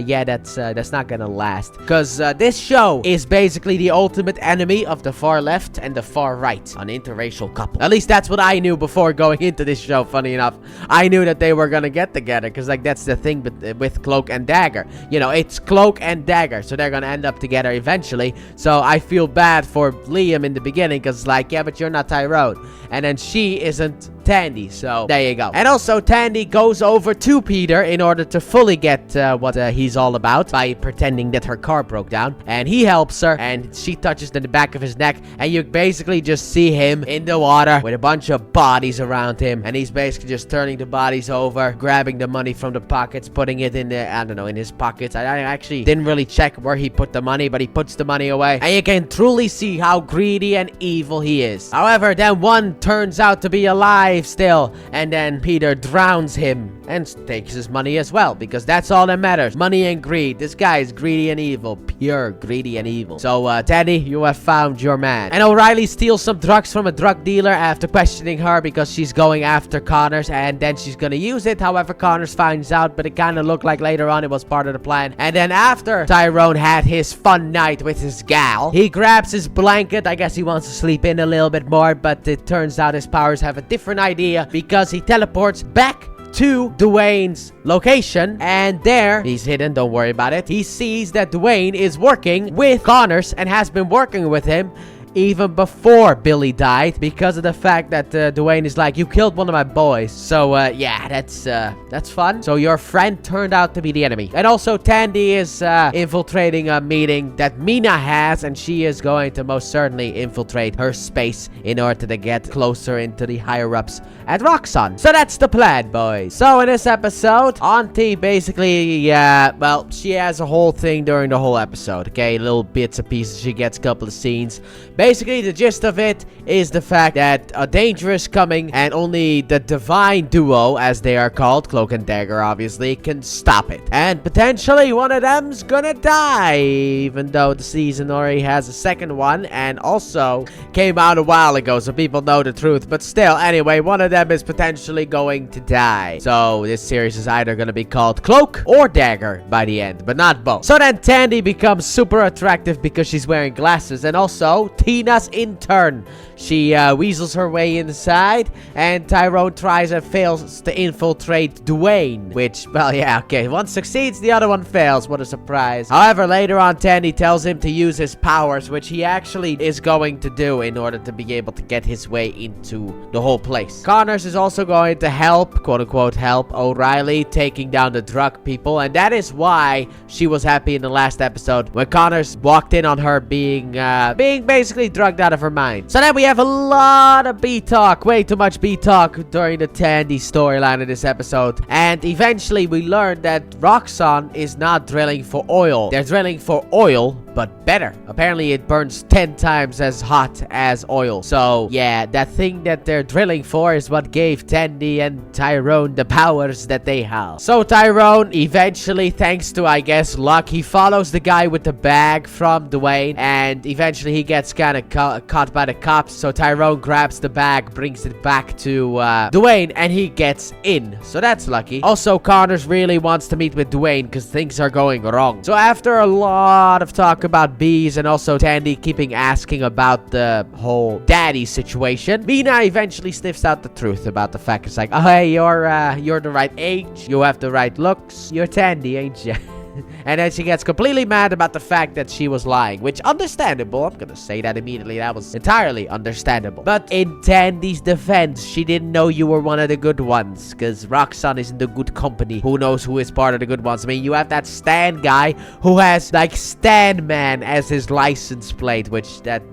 yeah, that's not gonna last, because this show is basically the ultimate enemy of the far left and the far right, an interracial couple. At least that's what I knew before going into this show. Funny enough, I knew that they were gonna get together, because like that's the thing with Cloak and Dagger. You know, it's Cloak and Dagger, so they're gonna end up together eventually. So I feel bad for Liam in the beginning, because like, yeah, but you're not Tyrone, and then she isn't Tandy, so there you go. And also, Tandy goes over to Peter in order to fully get what he's all about by pretending that her car broke down, and he helps her, and she touches the back of his neck, and you basically just see him in the water with a bunch of bodies around him, and he's basically just turning the bodies over, grabbing the money from the pockets, putting it in the, I don't know, in his pockets. I actually didn't really check where he put the money, but he puts the money away, and you can truly see how greedy and evil he is. However, then one turns out to be alive still, and then Peter drowns him and takes his money as well, because that's all that matters. Money and greed. This guy is greedy and evil. Pure greedy and evil. So, Teddy, you have found your man. And O'Reilly steals some drugs from a drug dealer after questioning her, because she's going after Connors, and then she's gonna use it. However, Connors finds out, but it kind of looked like later on it was part of the plan. And then after Tyrone had his fun night with his gal, he grabs his blanket. I guess he wants to sleep in a little bit more, but it turns out his powers have a different idea, because he teleports back to Dwayne's location, and there he's hidden. Don't worry about it. He sees that Dwayne is working with Connors and has been working with him even before Billy died, because of the fact that Dwayne is like, you killed one of my boys. So yeah, that's fun. So your friend turned out to be the enemy. And also Tandy is infiltrating a meeting that Mina has, and she is going to most certainly infiltrate her space in order to get closer into the higher-ups at Roxxon. So that's the plan, boys. So in this episode, Auntie basically, well, she has a whole thing during the whole episode, okay? Little bits and pieces. She gets a couple of scenes. Basically, the gist of it is the fact that a danger is coming, and only the divine duo, as they are called, Cloak and Dagger, obviously, can stop it. And potentially one of them's gonna die, even though the season already has a second one, and also came out a while ago, so people know the truth. But still, anyway, one of them is potentially going to die. So this series is either gonna be called Cloak or Dagger by the end, but not both. So then Tandy becomes super attractive because she's wearing glasses, and also Tina's intern. She weasels her way inside, and Tyrone tries and fails to infiltrate Dwayne, which, well, yeah, okay. One succeeds, the other one fails. What a surprise. However, later on, Tandy tells him to use his powers, which he actually is going to do in order to be able to get his way into the whole place. Connors is also going to help, quote-unquote, help O'Reilly taking down the drug people, and that is why she was happy in the last episode when Connors walked in on her being basically drugged out of her mind. So then we have a lot of B-talk, way too much B-talk during the Tandy storyline in this episode, and eventually we learn that Roxxon is not drilling for oil. They're drilling for oil, but better. Apparently it burns 10 times as hot as oil. So yeah, that thing that they're drilling for is what gave Tandy and Tyrone the powers that they have. So Tyrone eventually, thanks to, I guess, luck, he follows the guy with the bag from Dwayne, and eventually he gets kind of caught by the cops. So Tyrone grabs the bag, brings it back to Dwayne, and he gets in. So that's lucky. Also, Connors really wants to meet with Dwayne because things are going wrong. So after a lot of talk about bees, and also Tandy keeping asking about the whole daddy situation, Mina eventually sniffs out the truth about the fact. It's like, oh, hey, you're the right age, you have the right looks, you're Tandy, ain't you? And then she gets completely mad about the fact that she was lying, which, understandable. I'm gonna say that immediately. That was entirely understandable. But in Tandy's defense, she didn't know you were one of the good ones, because Roxxon isn't the good company. Who knows who is part of the good ones? I mean, you have that Stan guy who has, like, Stan Man as his license plate, which that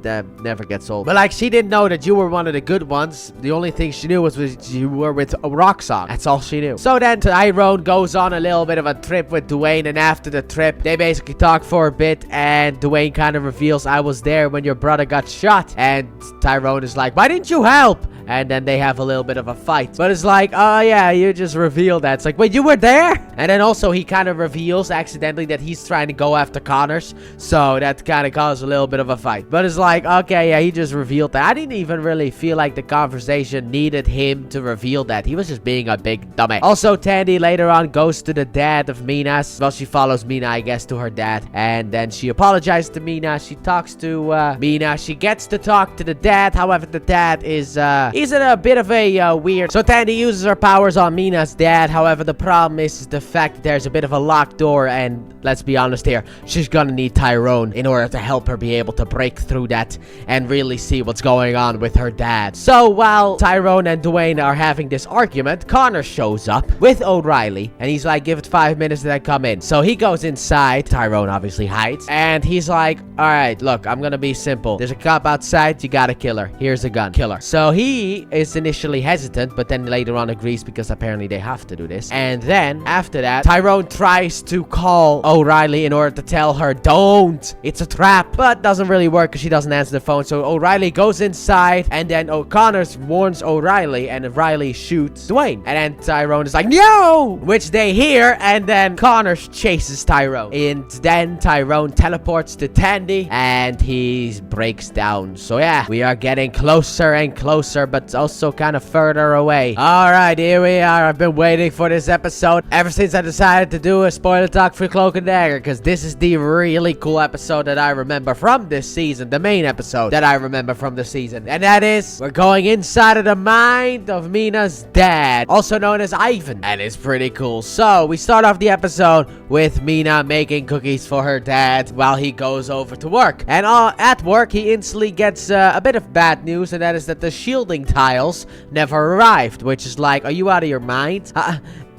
never gets old. But, like, she didn't know that you were one of the good ones. The only thing she knew was you were with Roxxon. That's all she knew. So then Tyrone goes on a little bit of a trip with Dwayne, and after the trip, they basically talk for a bit, and Dwayne kind of reveals, I was there when your brother got shot. And Tyrone is like, why didn't you help? And then they have a little bit of a fight. But it's like, oh yeah, you just revealed that. It's like, wait, you were there? And then also he kind of reveals accidentally that he's trying to go after Connors. So that kind of caused a little bit of a fight. But it's like, okay, yeah, he just revealed that. I didn't even really feel like the conversation needed him to reveal that. He was just being a big dumbass. Also, Tandy later on goes to the dad of Mina's. Well, she follows Mina, I guess, to her dad. And then she apologizes to Mina. She talks to Mina. She gets to talk to the dad. However, the dad is he's in a bit of a weird... So Tandy uses her powers on Mina's dad. However, the problem is the fact that there's a bit of a locked door, and let's be honest here, she's gonna need Tyrone in order to help her be able to break through that and really see what's going on with her dad. So while Tyrone and Dwayne are having this argument, Connor shows up with O'Reilly, and he's like, give it 5 minutes and then come in. So he goes inside. Tyrone obviously hides, and he's like, all right, look, I'm gonna be simple. There's a cop outside, you gotta kill her. Here's a gun, kill her. So he is initially hesitant, but then later on agrees because apparently they have to do this. And then after that, Tyrone tries to call O'Reilly in order to tell her, don't, it's a trap, but doesn't really work because she doesn't answer the phone. So O'Reilly goes inside, and then O'Connor warns O'Reilly, and O'Reilly shoots Dwayne. And then Tyrone is like, no, which they hear, and then Connor chases Tyrone. And then Tyrone teleports to Tandy, and he breaks down. So yeah, we are getting closer and closer but also kind of further away. Alright, here we are. I've been waiting for this episode ever since I decided to do a spoiler talk for Cloak and Dagger, because this is the really cool episode that I remember from this season, the main episode that I remember from the season, and that is, we're going inside of the mind of Mina's dad, also known as Ivan, and it's pretty cool. So, we start off the episode with Mina making cookies for her dad while he goes over to work, and at work, he instantly gets a bit of bad news, and that is that the shielding tiles never arrived, which is like, are you out of your mind?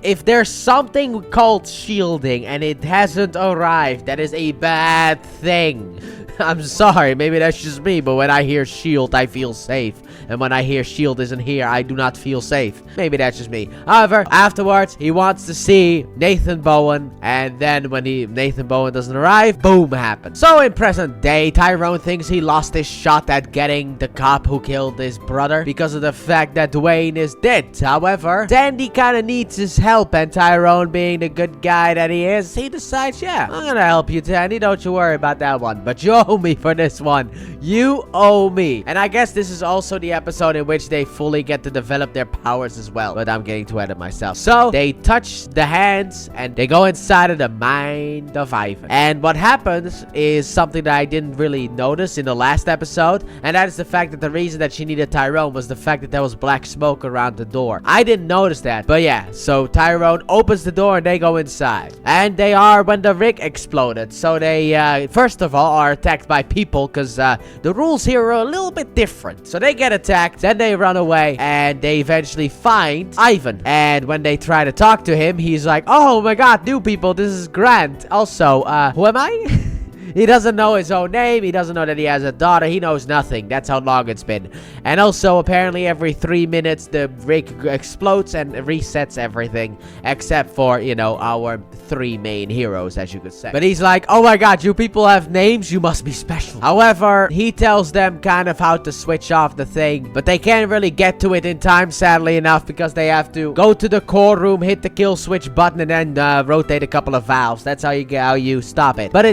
If there's something called shielding and it hasn't arrived, that is a bad thing. I'm sorry, maybe that's just me, but when I hear shield, I feel safe. And when I hear shield isn't here, I do not feel safe. Maybe that's just me. However, afterwards, he wants to see Nathan Bowen, and then when Nathan Bowen doesn't arrive, boom happens. So in present day, Tyrone thinks he lost his shot at getting the cop who killed his brother because of the fact that Dwayne is dead. However, Tandy kind of needs his help, and Tyrone, being the good guy that he is, he decides, yeah, I'm gonna help you, Tandy, don't you worry about that one. But you owe me for this one. You owe me. And I guess this is also the episode in which they fully get to develop their powers as well, but I'm getting too ahead of myself. So they touch the hands and they go inside of the mind of Ivan, and what happens is something that I didn't really notice in the last episode, and that is the fact that the reason that she needed Tyrone was the fact that there was black smoke around the door. I didn't notice that, but yeah, so Tyrone opens the door and they go inside, and they are when the rig exploded. So they first of all are attacked by people, because the rules here are a little bit different. So they get attacked, then they run away, and they eventually find Ivan. And when they try to talk to him, he's like, oh my god, new people, this is Grant. Also, who am I? He doesn't know his own name. He doesn't know that he has a daughter. He knows nothing. That's how long it's been. And also, apparently, every 3 minutes, the rig explodes and resets everything. Except for, you know, our 3 main heroes, as you could say. But he's like, oh my god, you people have names? You must be special. However, he tells them kind of how to switch off the thing. But they can't really get to it in time, sadly enough, because they have to go to the core room, hit the kill switch button, and then rotate a couple of valves. That's how you stop it. But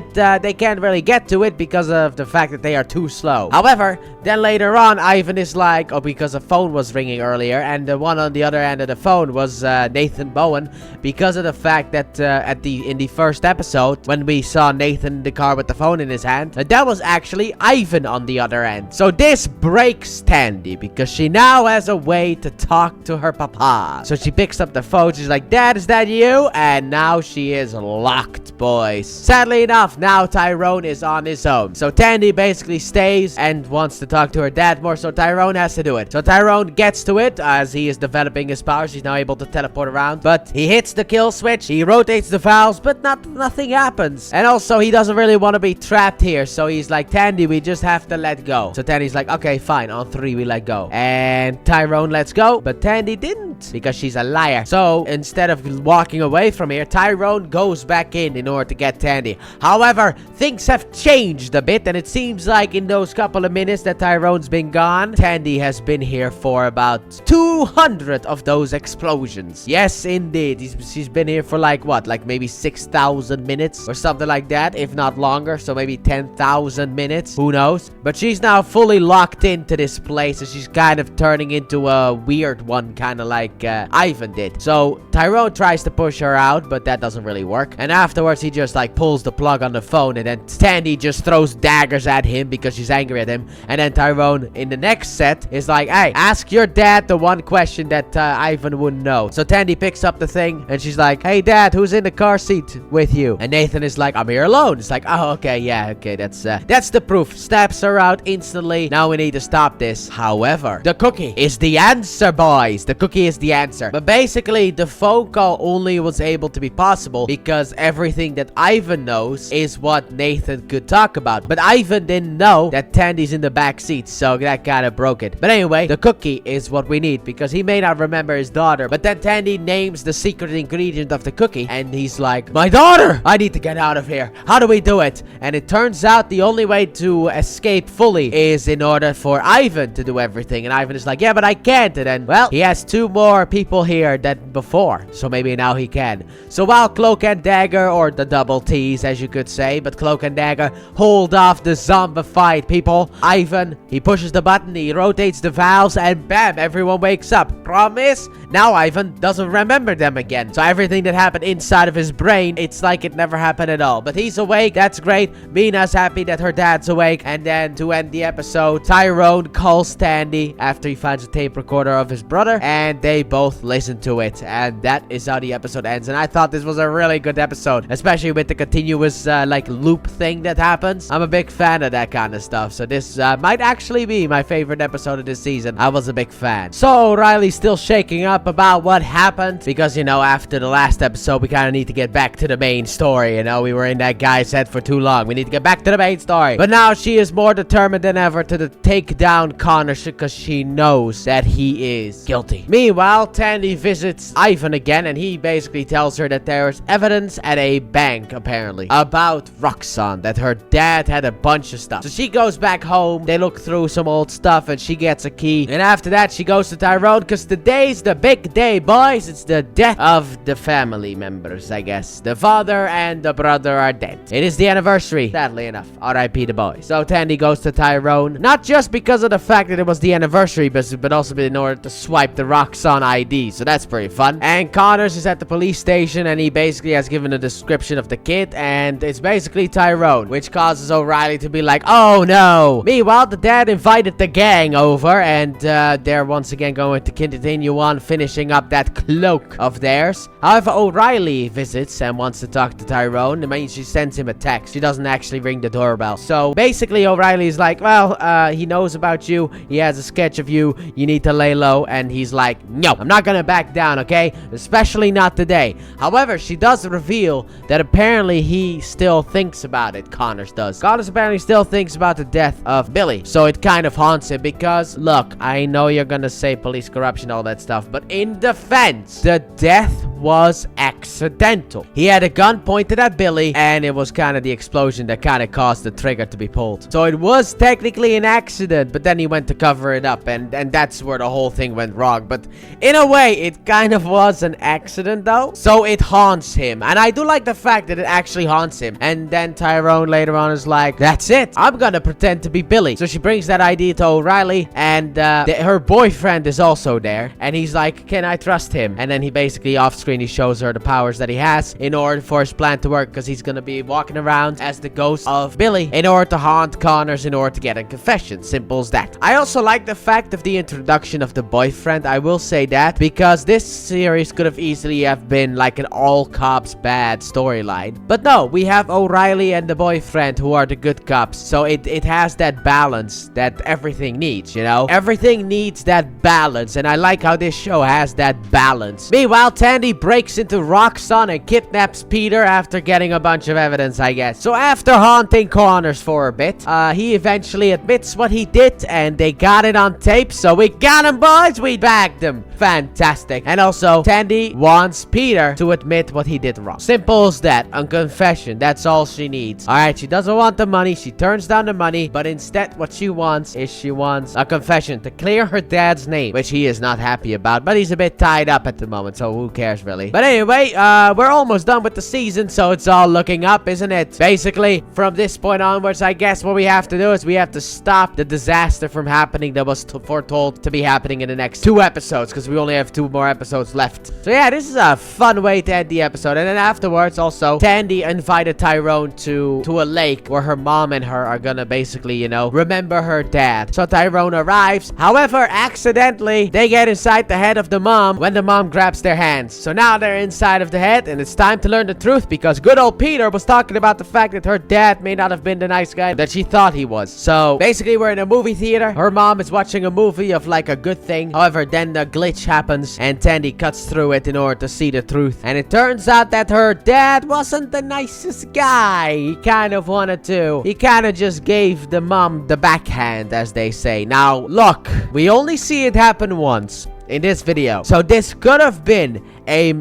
they can't really get to it because of the fact that they are too slow. However, then later on, Ivan is like, oh, because a phone was ringing earlier, and the one on the other end of the phone was Nathan Bowen, because of the fact that in the first episode, when we saw Nathan in the car with the phone in his hand, that was actually Ivan on the other end. So this breaks Tandy, because she now has a way to talk to her papa. So she picks up the phone, she's like, Dad, is that you? And now she is locked, boys. Sadly enough, now Tyrone is on his own. So Tandy basically stays and wants to talk to her dad more, so Tyrone has to do it. So Tyrone gets to it as he is developing his powers. He's now able to teleport around, but he hits the kill switch, he rotates the valves, but nothing happens. And also, he doesn't really want to be trapped here, so he's like, Tandy, we just have to let go. So Tandy's like, okay, fine, on 3 we let go. And Tyrone lets go, but Tandy didn't, because she's a liar. So instead of walking away from here, Tyrone goes back in order to get Tandy. However, things have changed a bit, and it seems like in those couple of minutes that Tyrone's been gone, Tandy has been here for about 200 of those explosions. Yes, indeed. She's been here for like what? Like maybe 6,000 minutes or something like that, if not longer. So maybe 10,000 minutes. Who knows? But she's now fully locked into this place, and she's kind of turning into a weird one, kind of like Ivan did. So Tyrone tries to push her out, but that doesn't really work. And afterwards, he just like pulls the plug on the phone, and then Tandy just throws daggers at him because she's angry at him. And then Tyrone in the next set is like, hey, ask your dad the one question that Ivan wouldn't know. So Tandy picks up the thing and she's like, hey dad, who's in the car seat with you? And Nathan is like, I'm here alone. It's like, oh, okay, yeah, okay, that's the proof. Stabs her out instantly. Now we need to stop this. However, the cookie is the answer, boys. The cookie is the answer. But basically, the phone call only was able to be possible because everything that Ivan knows is what Nathan could talk about. But Ivan didn't know that Tandy's in the back seat, so that kind of broke it. But anyway, the cookie is what we need because he may not remember his daughter. But then Tandy names the secret ingredient of the cookie, and he's like, my daughter! I need to get out of here. How do we do it? And it turns out the only way to escape fully is in order for Ivan to do everything. And Ivan is like, yeah, but I can't. And then, well, he has 2 more more people here than before, so maybe now he can. So while Cloak and Dagger, or the double T's as you could say, but Cloak and Dagger hold off the zombified people, Ivan, he pushes the button, he rotates the valves, and bam, everyone wakes up. Promise? Now Ivan doesn't remember them again. So everything that happened inside of his brain, it's like it never happened at all. But he's awake, that's great. Mina's happy that her dad's awake. And then to end the episode, Tyrone calls Tandy after he finds a tape recorder of his brother, and they both listen to it. And that is how the episode ends. And I thought this was a really good episode, especially with the continuous like loop thing that happens. I'm a big fan of that kind of stuff. So this might actually be my favorite episode of this season. I was a big fan. So Riley's still shaking up about what happened because, you know, after the last episode, we kind of need to get back to the main story. You know, we were in that guy's head for too long. We need to get back to the main story. But now she is more determined than ever to take down Connor because she knows that he is guilty. Meanwhile, Tandy visits Ivan again, and he basically tells her that there is evidence at a bank, apparently, about Roxanne, that her dad had a bunch of stuff. So she goes back home, they look through some old stuff, and she gets a key. And after that, she goes to Tyrone because today's the big day, boys. It's the death of the family members, I guess. The father and the brother are dead. It is the anniversary, sadly enough. R.I.P. the boys. So Tandy goes to Tyrone, not just because of the fact that it was the anniversary, but also in order to swipe the Roxanne ID. So that's pretty fun. And Connors is at the police station, and he basically has given a description of the kid, and it's basically Tyrone, which causes O'Reilly to be like, oh no. Meanwhile, the dad invited the gang over, and they're once again going to continue on finishing up that cloak of theirs. However, O'Reilly visits and wants to talk to Tyrone. I mean, she sends him a text. She doesn't actually ring the doorbell. So basically, O'Reilly's like, well, he knows about you. He has a sketch of you. You need to lay low. And he's like, no, I'm not gonna back down, okay? Especially not today. However, she does reveal that apparently he still thinks about it. Connors does. Connors apparently still thinks about the death of Billy. So it kind of haunts him because, look, I know you're gonna say police corruption, all that stuff, but in defense, the death was accidental. He had a gun pointed at Billy, and it was kind of the explosion that kind of caused the trigger to be pulled. So it was technically an accident, but then he went to cover it up, and that's where the whole thing went wrong. But in a way, it kind of was an accident though. So it haunts him, and I do like the fact that it actually haunts him. And then Tyrone later on is like, that's it, I'm gonna pretend to be Billy. So she brings that idea to O'Reilly, and her boyfriend is also there, and he's like, can I trust him? And then he basically off screen, he shows her the powers that he has in order for his plan to work, because he's gonna be walking around as the ghost of Billy in order to haunt Connors in order to get a confession. Simple as that. I also like the fact of the introduction of the boyfriend. I will say that, because this series could have easily have been like an all cops bad storyline, but no, we have O'Reilly and the boyfriend who are the good cops. So it has that balance that everything needs, you know? Everything needs that balance, and I like how this show has that balance. Meanwhile, Tandy breaks into Roxanne and kidnaps Peter after getting a bunch of evidence, I guess. So after haunting Connors for a bit, he eventually admits what he did, and they got it on tape. So we got him, boys. We bagged him. Fantastic. And also, Tandy wants Peter to admit what he did wrong. Simple as that. A confession. That's all she needs. Alright, she doesn't want the money. She turns down the money, but instead what she wants is a confession to clear her dad's name, which he is not happy about, but he's a bit tied up at the moment, so who cares really. But anyway, we're almost done with the season, so it's all looking up, isn't it? Basically, from this point onwards, I guess what we have to do is we have to stop the disaster from happening that was foretold to be happening in the next 2 episodes, because we only have 2 more episodes left. So yeah, this is a fun way to end the episode. And then afterwards, also, Tandy invited Tyrone to a lake where her mom and her are gonna basically, you know, remember her dad. So Tyrone arrives. However, accidentally, they get inside the head of the mom when the mom grabs their hands. So now they're inside of the head, and it's time to learn the truth, because good old Peter was talking about the fact that her dad may not have been the nice guy that she thought he was. So basically, we're in a movie theater. Her mom is watching a movie of like a good thing. However, then the glitch happens, and Tandy cuts through it in order to see the truth. And it turns out that her dad wasn't the nicest guy. He kind of wanted to. He kind of just gave the mom the backhand, as they say. Now, look, we only see it happen once. in this video. So this could have been a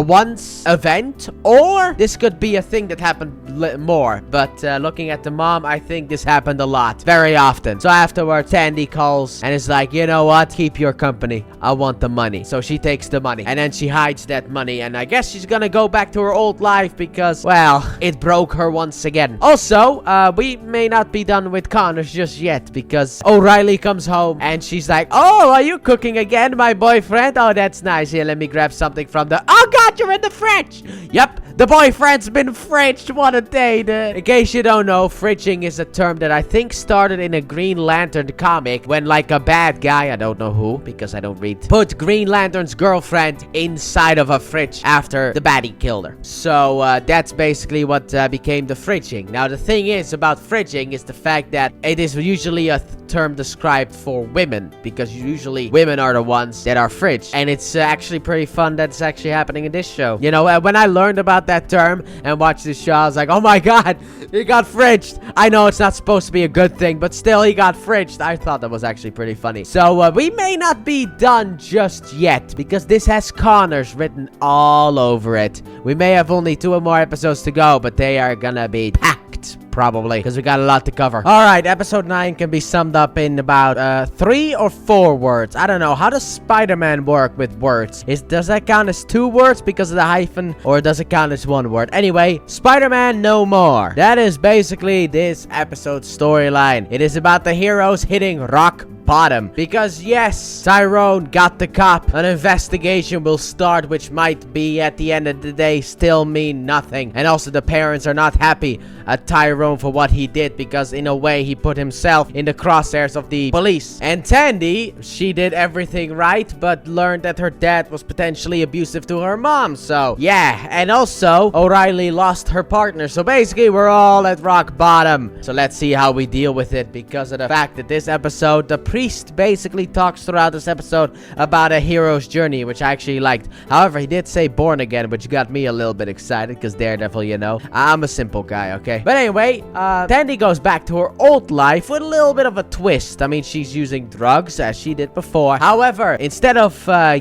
once event, or this could be a thing that happened more. But looking at the mom, I think this happened a lot, very often. So afterwards, Tandy calls and is like, you know what? Keep your company. I want the money. So she takes the money and then she hides that money. And I guess she's gonna go back to her old life because, well, it broke her once again. Also, we may not be done with Connors just yet because O'Reilly comes home and she's like, oh, are you cooking again, my boyfriend? Oh, that's nice. Here, let me grab something from the... Oh, God, you're in the fridge. Yep. The boyfriend's been fridged. What a day, dude. In case you don't know, fridging is a term that I think started in a Green Lantern comic when, like, a bad guy, I don't know who, because I don't read, put Green Lantern's girlfriend inside of a fridge after the baddie killed her. So, that's basically what became the fridging. Now, the thing is about fridging is the fact that it is usually a term described for women, because usually women are the ones that are fridged. And it's actually pretty fun that's actually happening in this show. You know, when I learned about that term and watched this show, I was like, oh my god, he got fridged. I know it's not supposed to be a good thing, but still, he got fridged. I thought that was actually pretty funny. So we may not be done just yet, because this has Connors written all over it. We may have only 2 more episodes to go, but they are gonna be packed. Probably, because we got a lot to cover. Alright, episode 9 can be summed up in about 3 or 4 words. I don't know. How does Spider-Man work with words? Does that count as 2 words because of the hyphen, or does it count as 1 word? Anyway, Spider-Man no more. That is basically this episode's storyline. It is about the heroes hitting rock bottom. Because yes, Tyrone got the cop. An investigation will start, which might be at the end of the day still mean nothing. And also the parents are not happy at Tyrone for what he did, because in a way he put himself in the crosshairs of the police. And Tandy, she did everything right, but learned that her dad was potentially abusive to her mom. So yeah, and also O'Reilly lost her partner. So basically we're all at rock bottom. So let's see how we deal with it, because of the fact that this episode, the priest basically talks throughout this episode about a hero's journey, which I actually liked. However, he did say born again, which got me a little bit excited, because Daredevil, you know, I'm a simple guy, okay? But anyway, Tandy goes back to her old life with a little bit of a twist. I mean, she's using drugs as she did before. However, instead of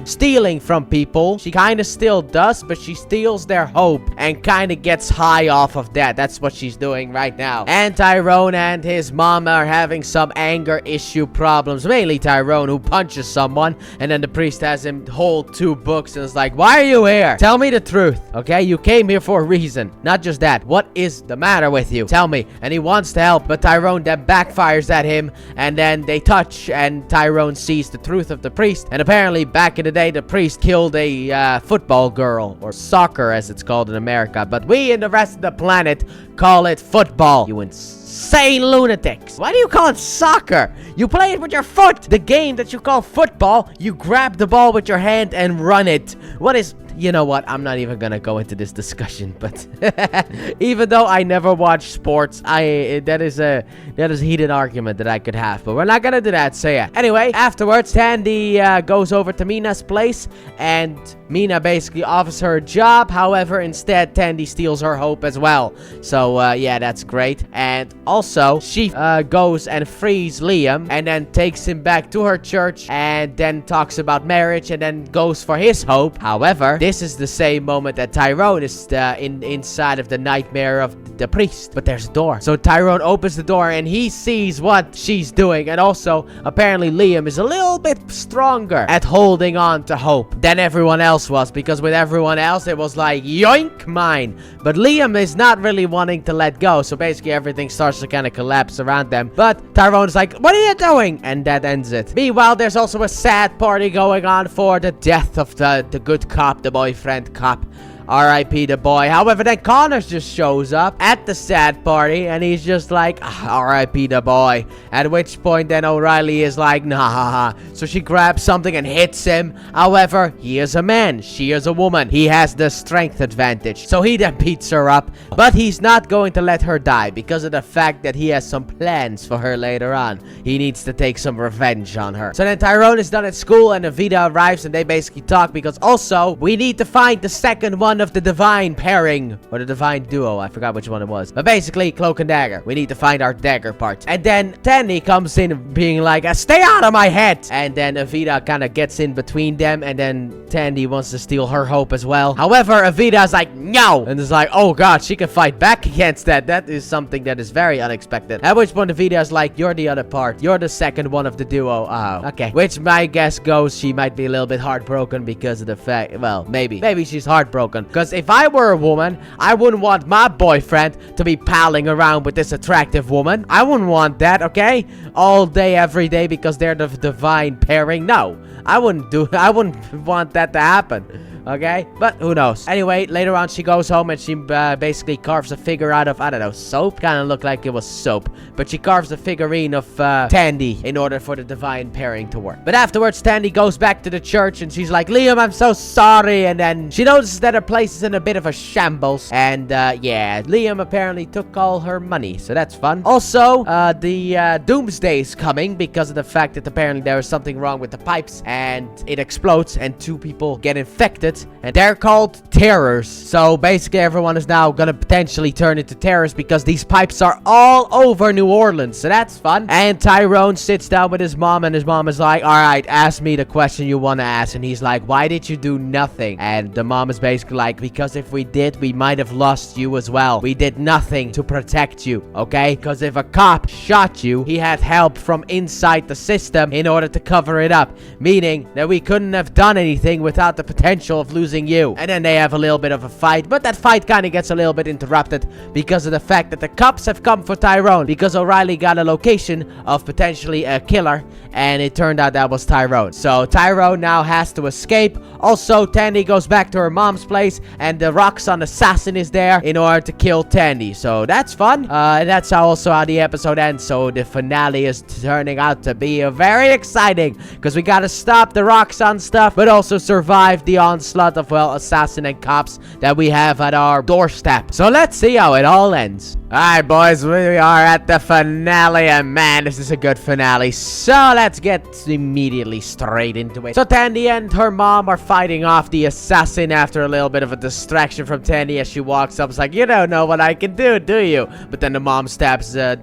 stealing from people, she kind of still does, but she steals their hope and kind of gets high off of that. That's what she's doing right now. And Tyrone and his mom are having some anger issue problems. Mainly Tyrone, who punches someone, and then the priest has him hold 2 books and is like, why are you here? Tell me the truth, okay? You came here for a reason. Not just that. What is the matter with you? Tell me. And he wants to help, but Tyrone then backfires at him, and then they touch, and Tyrone sees the truth of the priest. And apparently, back in the day, the priest killed a football girl, or soccer as it's called in America, but we in the rest of the planet call it football. You insane lunatics. Why do you call it soccer? You play it with your foot. The game that you call football, you grab the ball with your hand and run it. What is... You know what? I'm not even gonna go into this discussion, but even though I never watch sports, that is a heated argument that I could have, but we're not gonna do that. So yeah. Anyway, afterwards, Tandy goes over to Mina's place, and Mina basically offers her a job. However, instead, Tandy steals her hope as well. So yeah, that's great. And also, she goes and frees Liam, and then takes him back to her church, and then talks about marriage, and then goes for his hope. However, this is the same moment that Tyrone is inside of the nightmare of the priest. But there's a door. So Tyrone opens the door and he sees what she's doing. And also, apparently Liam is a little bit stronger at holding on to hope than everyone else was. Because with everyone else, it was like, yoink, mine. But Liam is not really wanting to let go. So basically everything starts to kind of collapse around them. But Tyrone's like, what are you doing? And that ends it. Meanwhile, there's also a sad party going on for the death of the good cop, the boyfriend cop. R.I.P. the boy. However, then Connors just shows up at the sad party, and he's just like, R.I.P. the boy. At which point, then O'Reilly is like, nah. So she grabs something and hits him. However, he is a man. She is a woman. He has the strength advantage. So he then beats her up. But he's not going to let her die because of the fact that he has some plans for her later on. He needs to take some revenge on her. So then Tyrone is done at school, and Evita arrives, and they basically talk because also, we need to find the second one one of the divine pairing, or the divine duo. I forgot which one it was. But basically, Cloak and Dagger. We need to find our dagger part. And then Tandy comes in being like, stay out of my head. And then Evita kind of gets in between them. And then Tandy wants to steal her hope as well. However, Evita's like, no. And it's like, oh god, she can fight back against that. That is something that is very unexpected. At which point Evita's like, you're the other part. You're the second one of the duo. Oh, okay. Which my guess goes she might be a little bit heartbroken because of the fact, well, maybe she's heartbroken. Because if I were a woman, I wouldn't want my boyfriend to be palling around with this attractive woman. I wouldn't want that, okay? All day, every day, because they're the divine pairing. No, I wouldn't want that to happen. Okay, but who knows. Anyway, later on she goes home and she basically carves a figure out of, I don't know, soap. Kind of looked like it was soap, but she carves a figurine of Tandy in order for the divine pairing to work. But afterwards Tandy goes back to the church and she's like, Liam, I'm so sorry. And then she notices that her place is in a bit of a shambles. And yeah, Liam apparently took all her money, so that's fun. Also, the doomsday is coming because of the fact that apparently there is something wrong with the pipes and it explodes and 2 people get infected. And they're called terrors. So basically everyone is now gonna potentially turn into terrorists because these pipes are all over New Orleans. So that's fun. And Tyrone sits down with his mom and his mom is like, alright, ask me the question you want to ask. And he's like, why did you do nothing? And the mom is basically like, because if we did, we might have lost you as well. We did nothing to protect you, okay? Because if a cop shot you, he had help from inside the system in order to cover it up. Meaning that we couldn't have done anything without the potential of losing you. And then they have a little bit of a fight, but that fight kind of gets a little bit interrupted because of the fact that the cops have come for Tyrone because O'Reilly got a location of potentially a killer and it turned out that was Tyrone. So Tyrone now has to escape. Also, Tandy goes back to her mom's place and the Roxxon assassin is there in order to kill Tandy. So that's fun. And that's also how the episode ends. So the finale is turning out to be very exciting because we gotta stop the Roxxon stuff but also survive the onslaught of, well, assassin and cops that we have at our doorstep. So let's see how it all ends. Alright, boys, we are at the finale, and man, this is a good finale. So let's get immediately straight into it. So Tandy and her mom are fighting off the assassin after a little bit of a distraction from Tandy as she walks up. It's like, you don't know what I can do you? But then the mom stabs the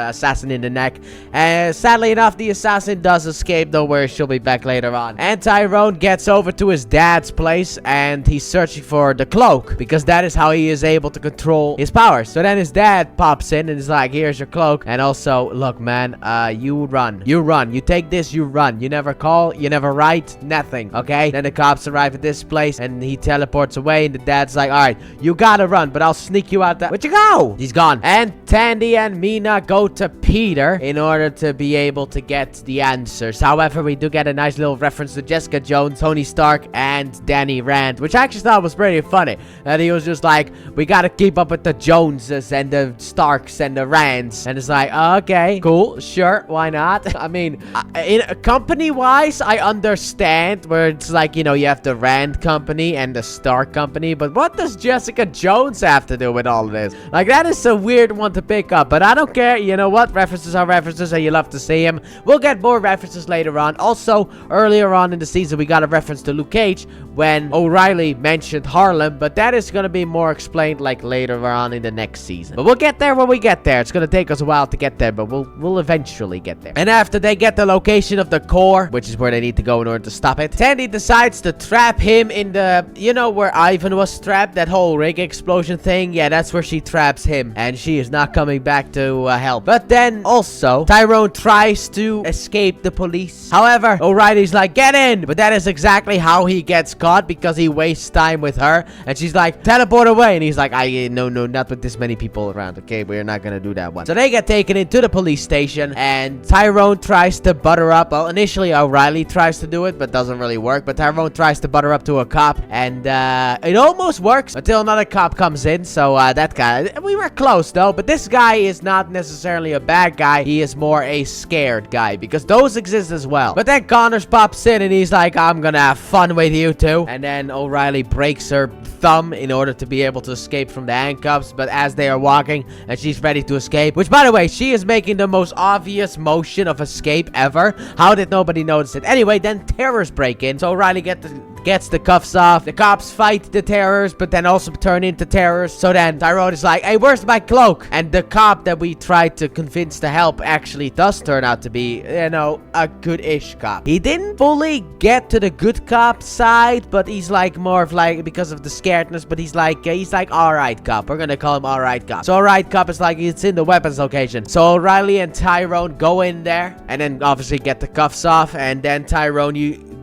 assassin in the neck. And sadly enough, the assassin does escape. Don't worry, she'll be back later on. And Tyrone gets over to his dad's place and he's searching for the cloak because that is how he is able to control his powers. So then his dad pops in and is like, here's your cloak. And also, look, man, you run. You take this, you run. You never call, you never write, nothing, okay? Then the cops arrive at this place and he teleports away and the dad's like, alright, you gotta run, but I'll sneak you out that. Where'd you go? He's gone. And Tandy and Mina go to Peter in order to be able to get the answers. However, we do get a nice little reference to Jessica Jones, Tony Stark, and Danny Rand, which I actually thought was pretty funny. And he was just like, we gotta keep up with the Joneses and the Starks and the Rands. And it's like, okay, cool, sure, why not? I mean, in company-wise, I understand where it's like, you know, you have the Rand company and the Stark company, but what does Jessica Jones have to do with all of this? Like, that is a weird one to pick up, but I don't care. You know what? References are references and you love to see them. We'll get more references later on. Also, earlier on in the season, we got a reference to Luke Cage when O'Reilly mentioned Harlem, but that is going to be more explained like later on in the next season. But we'll get there when we get there. It's going to take us a while to get there, but we'll eventually get there. And after they get the location of the core, which is where they need to go in order to stop it, Tandy decides to trap him in the, you know, where Ivan was trapped, that whole rig explosion thing. Yeah, that's where she traps him, and she is not coming back to help. But then also Tyrone tries to escape the police. However, O'Reilly's like, get in, but that is exactly how he gets caught because he wastes time with her, and she's like, teleport away, and he's like, no, not with this many people around. Okay, we're not gonna do that one. So they get taken into the police station, and Tyrone tries to butter up. Well, initially O'Reilly tries to do it, but doesn't really work. But Tyrone tries to butter up to a cop, and it almost works until another cop comes in. So that guy, we were close though, but this guy is not necessarily a bad guy. He is more a scared guy because those exist as well. But then Connors pops in and he's like, I'm gonna have fun with you too. And then O'Reilly breaks her thumb in order to be able to escape from the handcuffs. But as they are walking and she's ready to escape, which by the way, she is making the most obvious motion of escape ever. How did nobody notice it? Anyway, then terrorists break in. So O'Reilly gets gets the cuffs off. The cops fight the terrors, but then also turn into terrors. So then Tyrone is like, hey, where's my cloak? And the cop that we tried to convince to help actually does turn out to be, you know, a good-ish cop. He didn't fully get to the good cop side, but he's like more of like, because of the scaredness, but he's like, alright cop. We're gonna call him alright cop. So alright cop is like, it's in the weapons location. So O'Reilly and Tyrone go in there, and then obviously get the cuffs off, and then Tyrone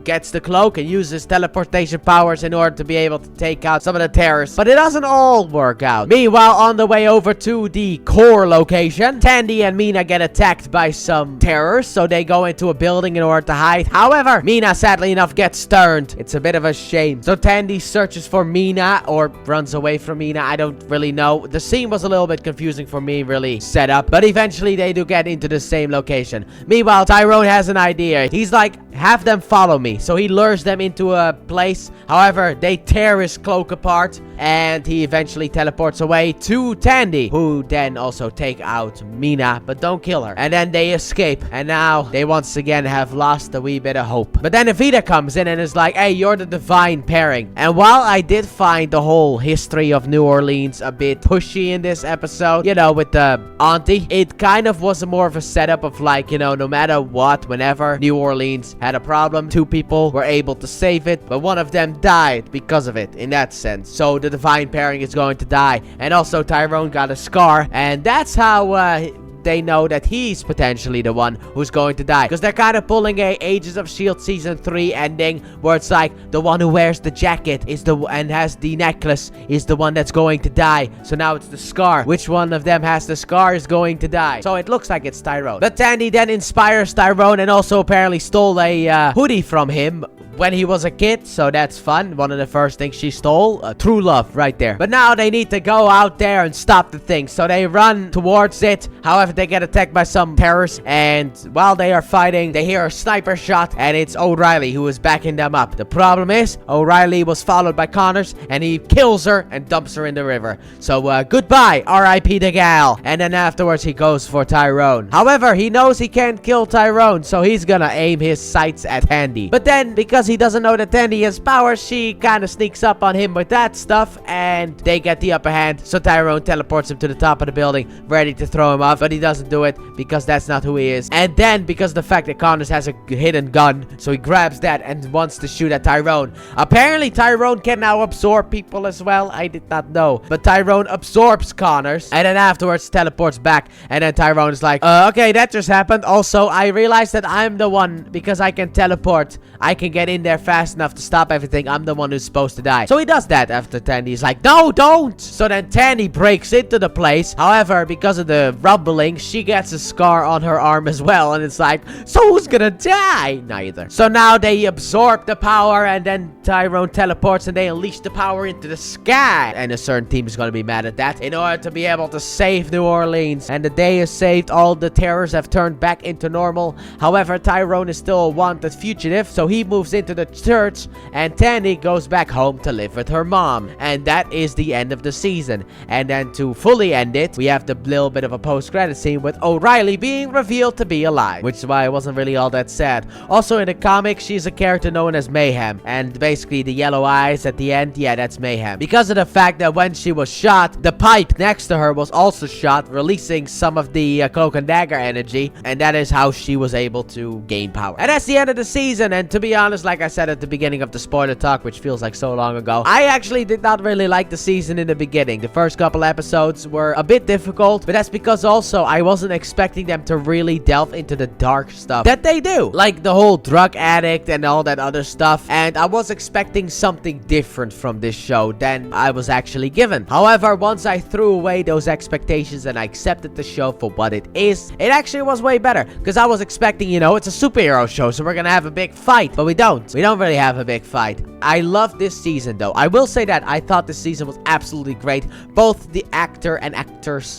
gets the cloak and uses teleportation powers in order to be able to take out some of the terrorists. But it doesn't all work out. Meanwhile, on the way over to the core location, Tandy and Mina get attacked by some terrorists, so they go into a building in order to hide. However, Mina, sadly enough, gets turned. It's a bit of a shame. So Tandy searches for Mina, or runs away from Mina. I don't really know. The scene was a little bit confusing for me, really set up. But eventually, they do get into the same location. Meanwhile, Tyrone has an idea. He's like, have them follow me. So he lures them into a place. However, they tear his cloak apart, and he eventually teleports away to Tandy, who then also take out Mina, but don't kill her. And then they escape, and now they once again have lost a wee bit of hope. But then Evita comes in and is like, hey, you're the divine pairing. And while I did find the whole history of New Orleans a bit pushy in this episode, you know, with the auntie, it kind of was more of a setup of like, you know, no matter what, whenever New Orleans had a problem, two people were able to save it, but one of them died because of it, in that sense. So the divine pairing is going to die. And also Tyrone got a scar, and that's how they know that he's potentially the one who's going to die, because they're kind of pulling a Agents of S.H.I.E.L.D. season 3 ending, where it's like the one who wears the jacket is and has the necklace is the one that's going to die. So now it's the scar. Which one of them has the scar is going to die. So it looks like it's Tyrone. But Tandy then inspires Tyrone, and also apparently stole a hoodie from him when he was a kid, so that's fun. One of the first things she stole. True love right there. But now they need to go out there and stop the thing, so they run towards it. However, they get attacked by some terrorists, and while they are fighting, they hear a sniper shot, and it's O'Reilly who is backing them up. The problem is, O'Reilly was followed by Connors, and he kills her and dumps her in the river. So goodbye, R.I.P. the gal. And then afterwards, he goes for Tyrone. However, he knows he can't kill Tyrone, so he's gonna aim his sights at Tandy. But then, because he doesn't know that Tandy has powers, she kind of sneaks up on him with that stuff, and they get the upper hand. So Tyrone teleports him to the top of the building, ready to throw him off, but he doesn't do it because that's not who he is. And then, because of the fact that Connors has a hidden gun, so he grabs that and wants to shoot at Tyrone. Apparently, Tyrone can now absorb people as well. I did not know. But Tyrone absorbs Connors, and then afterwards teleports back, and then Tyrone is like, okay, that just happened. Also, I realized that I'm the one, because I can teleport. I can get in there fast enough to stop everything. I'm the one who's supposed to die. So he does that after Tandy is like, no, don't. So then Tandy breaks into the place. However, because of the rumbling, she gets a scar on her arm as well. And it's like, so who's gonna die? Neither. So now they absorb the power, and then Tyrone teleports and they unleash the power into the sky. And a certain team is gonna be mad at that in order to be able to save New Orleans. And the day is saved. All the terrors have turned back into normal. However, Tyrone is still a wanted fugitive, so he moves into the church, and Tandy goes back home to live with her mom. And that is the end of the season. And then to fully end it, we have the little bit of a post-credit scene with O'Reilly being revealed to be alive, which is why it wasn't really all that sad. Also in the comic, she's a character known as Mayhem, and basically the yellow eyes at the end, yeah, that's Mayhem, because of the fact that when she was shot, the pipe next to her was also shot, releasing some of the Cloak and Dagger energy, and that is how she was able to gain power. And that's the end of the season. And to be honest, like I said at the beginning of the spoiler talk, which feels like so long ago, I actually did not really like the season in the beginning. The first couple episodes were a bit difficult, but that's because also I wasn't expecting them to really delve into the dark stuff that they do, like the whole drug addict and all that other stuff. And I was expecting something different from this show than I was actually given. However, once I threw away those expectations and I accepted the show for what it is, it actually was way better, because I was expecting, you know, it's a superhero show, so we're gonna have a big fight, but we don't really have a big fight. I love this season though. I will say that I thought this season was absolutely great. Both the actor and actress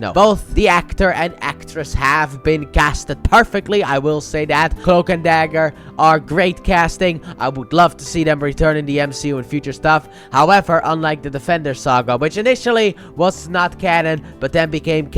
have been casted perfectly. I will say that. Cloak and Dagger are great casting. I would love to see them return in the MCU and future stuff. However, unlike the Defender saga, which initially was not canon, but then became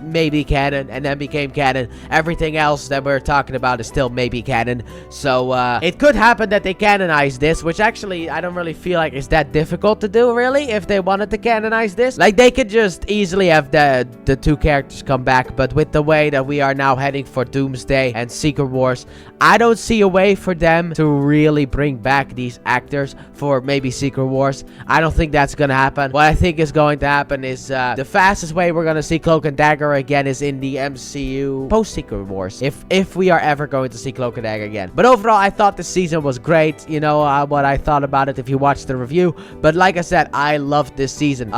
maybe canon, and then became canon, everything else that we're talking about is still maybe canon. So it could happen that that they canonize this, which actually I don't really feel like is that difficult to do, really, if they wanted to canonize this. Like, they could just easily have the two characters come back, but with the way that we are now heading for Doomsday and Secret Wars, I don't see a way for them to really bring back these actors for maybe Secret Wars. I don't think that's gonna happen. What I think is going to happen is the fastest way we're gonna see Cloak and Dagger again is in the MCU post Secret Wars, if we are ever going to see Cloak and Dagger again. But overall, I thought the season was great. You know what I thought about it if you watched the review. But like I said, I loved this season.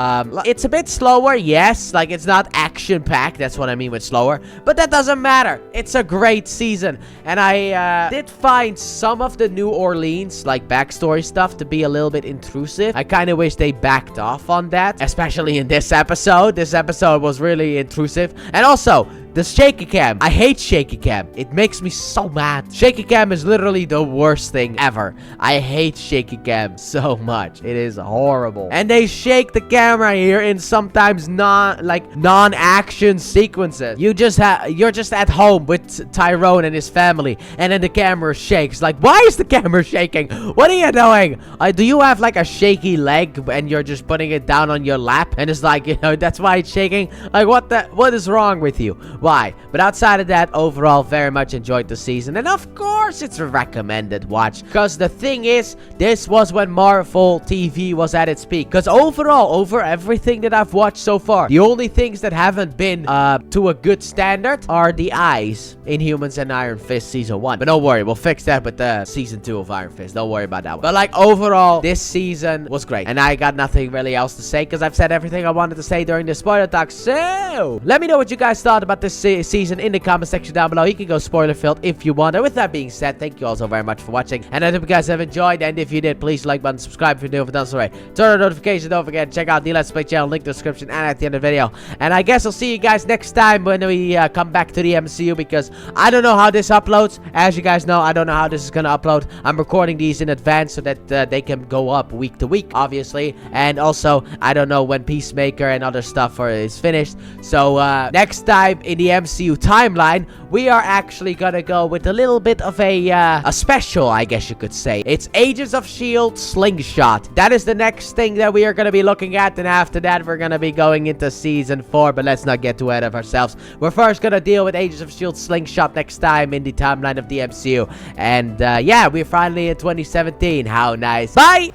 It's a bit slower, yes. Like, it's not action-packed. That's what I mean with slower. But that doesn't matter. It's a great season. And I did find some of the New Orleans, like, backstory stuff to be a little bit intrusive. I kind of wish they backed off on that, especially in this episode. This episode was really intrusive. And also, the shaky cam. I hate shaky cam. It makes me so mad. Shaky cam is literally the worst thing ever. I hate shaky cam so much. It is horrible. And they shake the camera here in sometimes non-action sequences. You're just at home with Tyrone and his family, and then the camera shakes. Like, why is the camera shaking? What are you doing? Do you have like a shaky leg and you're just putting it down on your lap and it's like, you know, that's why it's shaking? Like, what is wrong with you? Why? But outside of that, overall, very much enjoyed the season. And of course, it's a recommended watch. Because the thing is, this was when Marvel TV was at its peak. Because overall, over everything that I've watched so far, the only things that haven't been to a good standard are the eyes in Humans and Iron Fist Season 1. But don't worry, we'll fix that with the Season 2 of Iron Fist. Don't worry about that one. But like, overall, this season was great. And I got nothing really else to say because I've said everything I wanted to say during the spoiler talk. So, let me know what you guys thought about this season in the comment section down below. You can go spoiler filled if you want. And with that being said, thank you all so very much for watching, and I hope you guys have enjoyed. And if you did, please like button, subscribe if you're new, if done so already, turn on notifications. Don't forget to check out the Let's Play channel, link in the description and at the end of the video. And I guess I'll see you guys next time when we come back to the MCU, because I don't know how this uploads. As you guys know, I don't know how this is gonna upload. I'm recording these in advance so that they can go up week to week, obviously. And also, I don't know when Peacemaker and other stuff is finished. So next time in the MCU timeline, we are actually gonna go with a little bit of a special, I guess you could say. It's Agents of S.H.I.E.L.D. Slingshot. That is the next thing that we are gonna be looking at, and after that we're gonna be going into Season 4, but let's not get too ahead of ourselves. We're first gonna deal with Agents of S.H.I.E.L.D. Slingshot next time in the timeline of the MCU. And yeah, we're finally in 2017. How nice. Bye!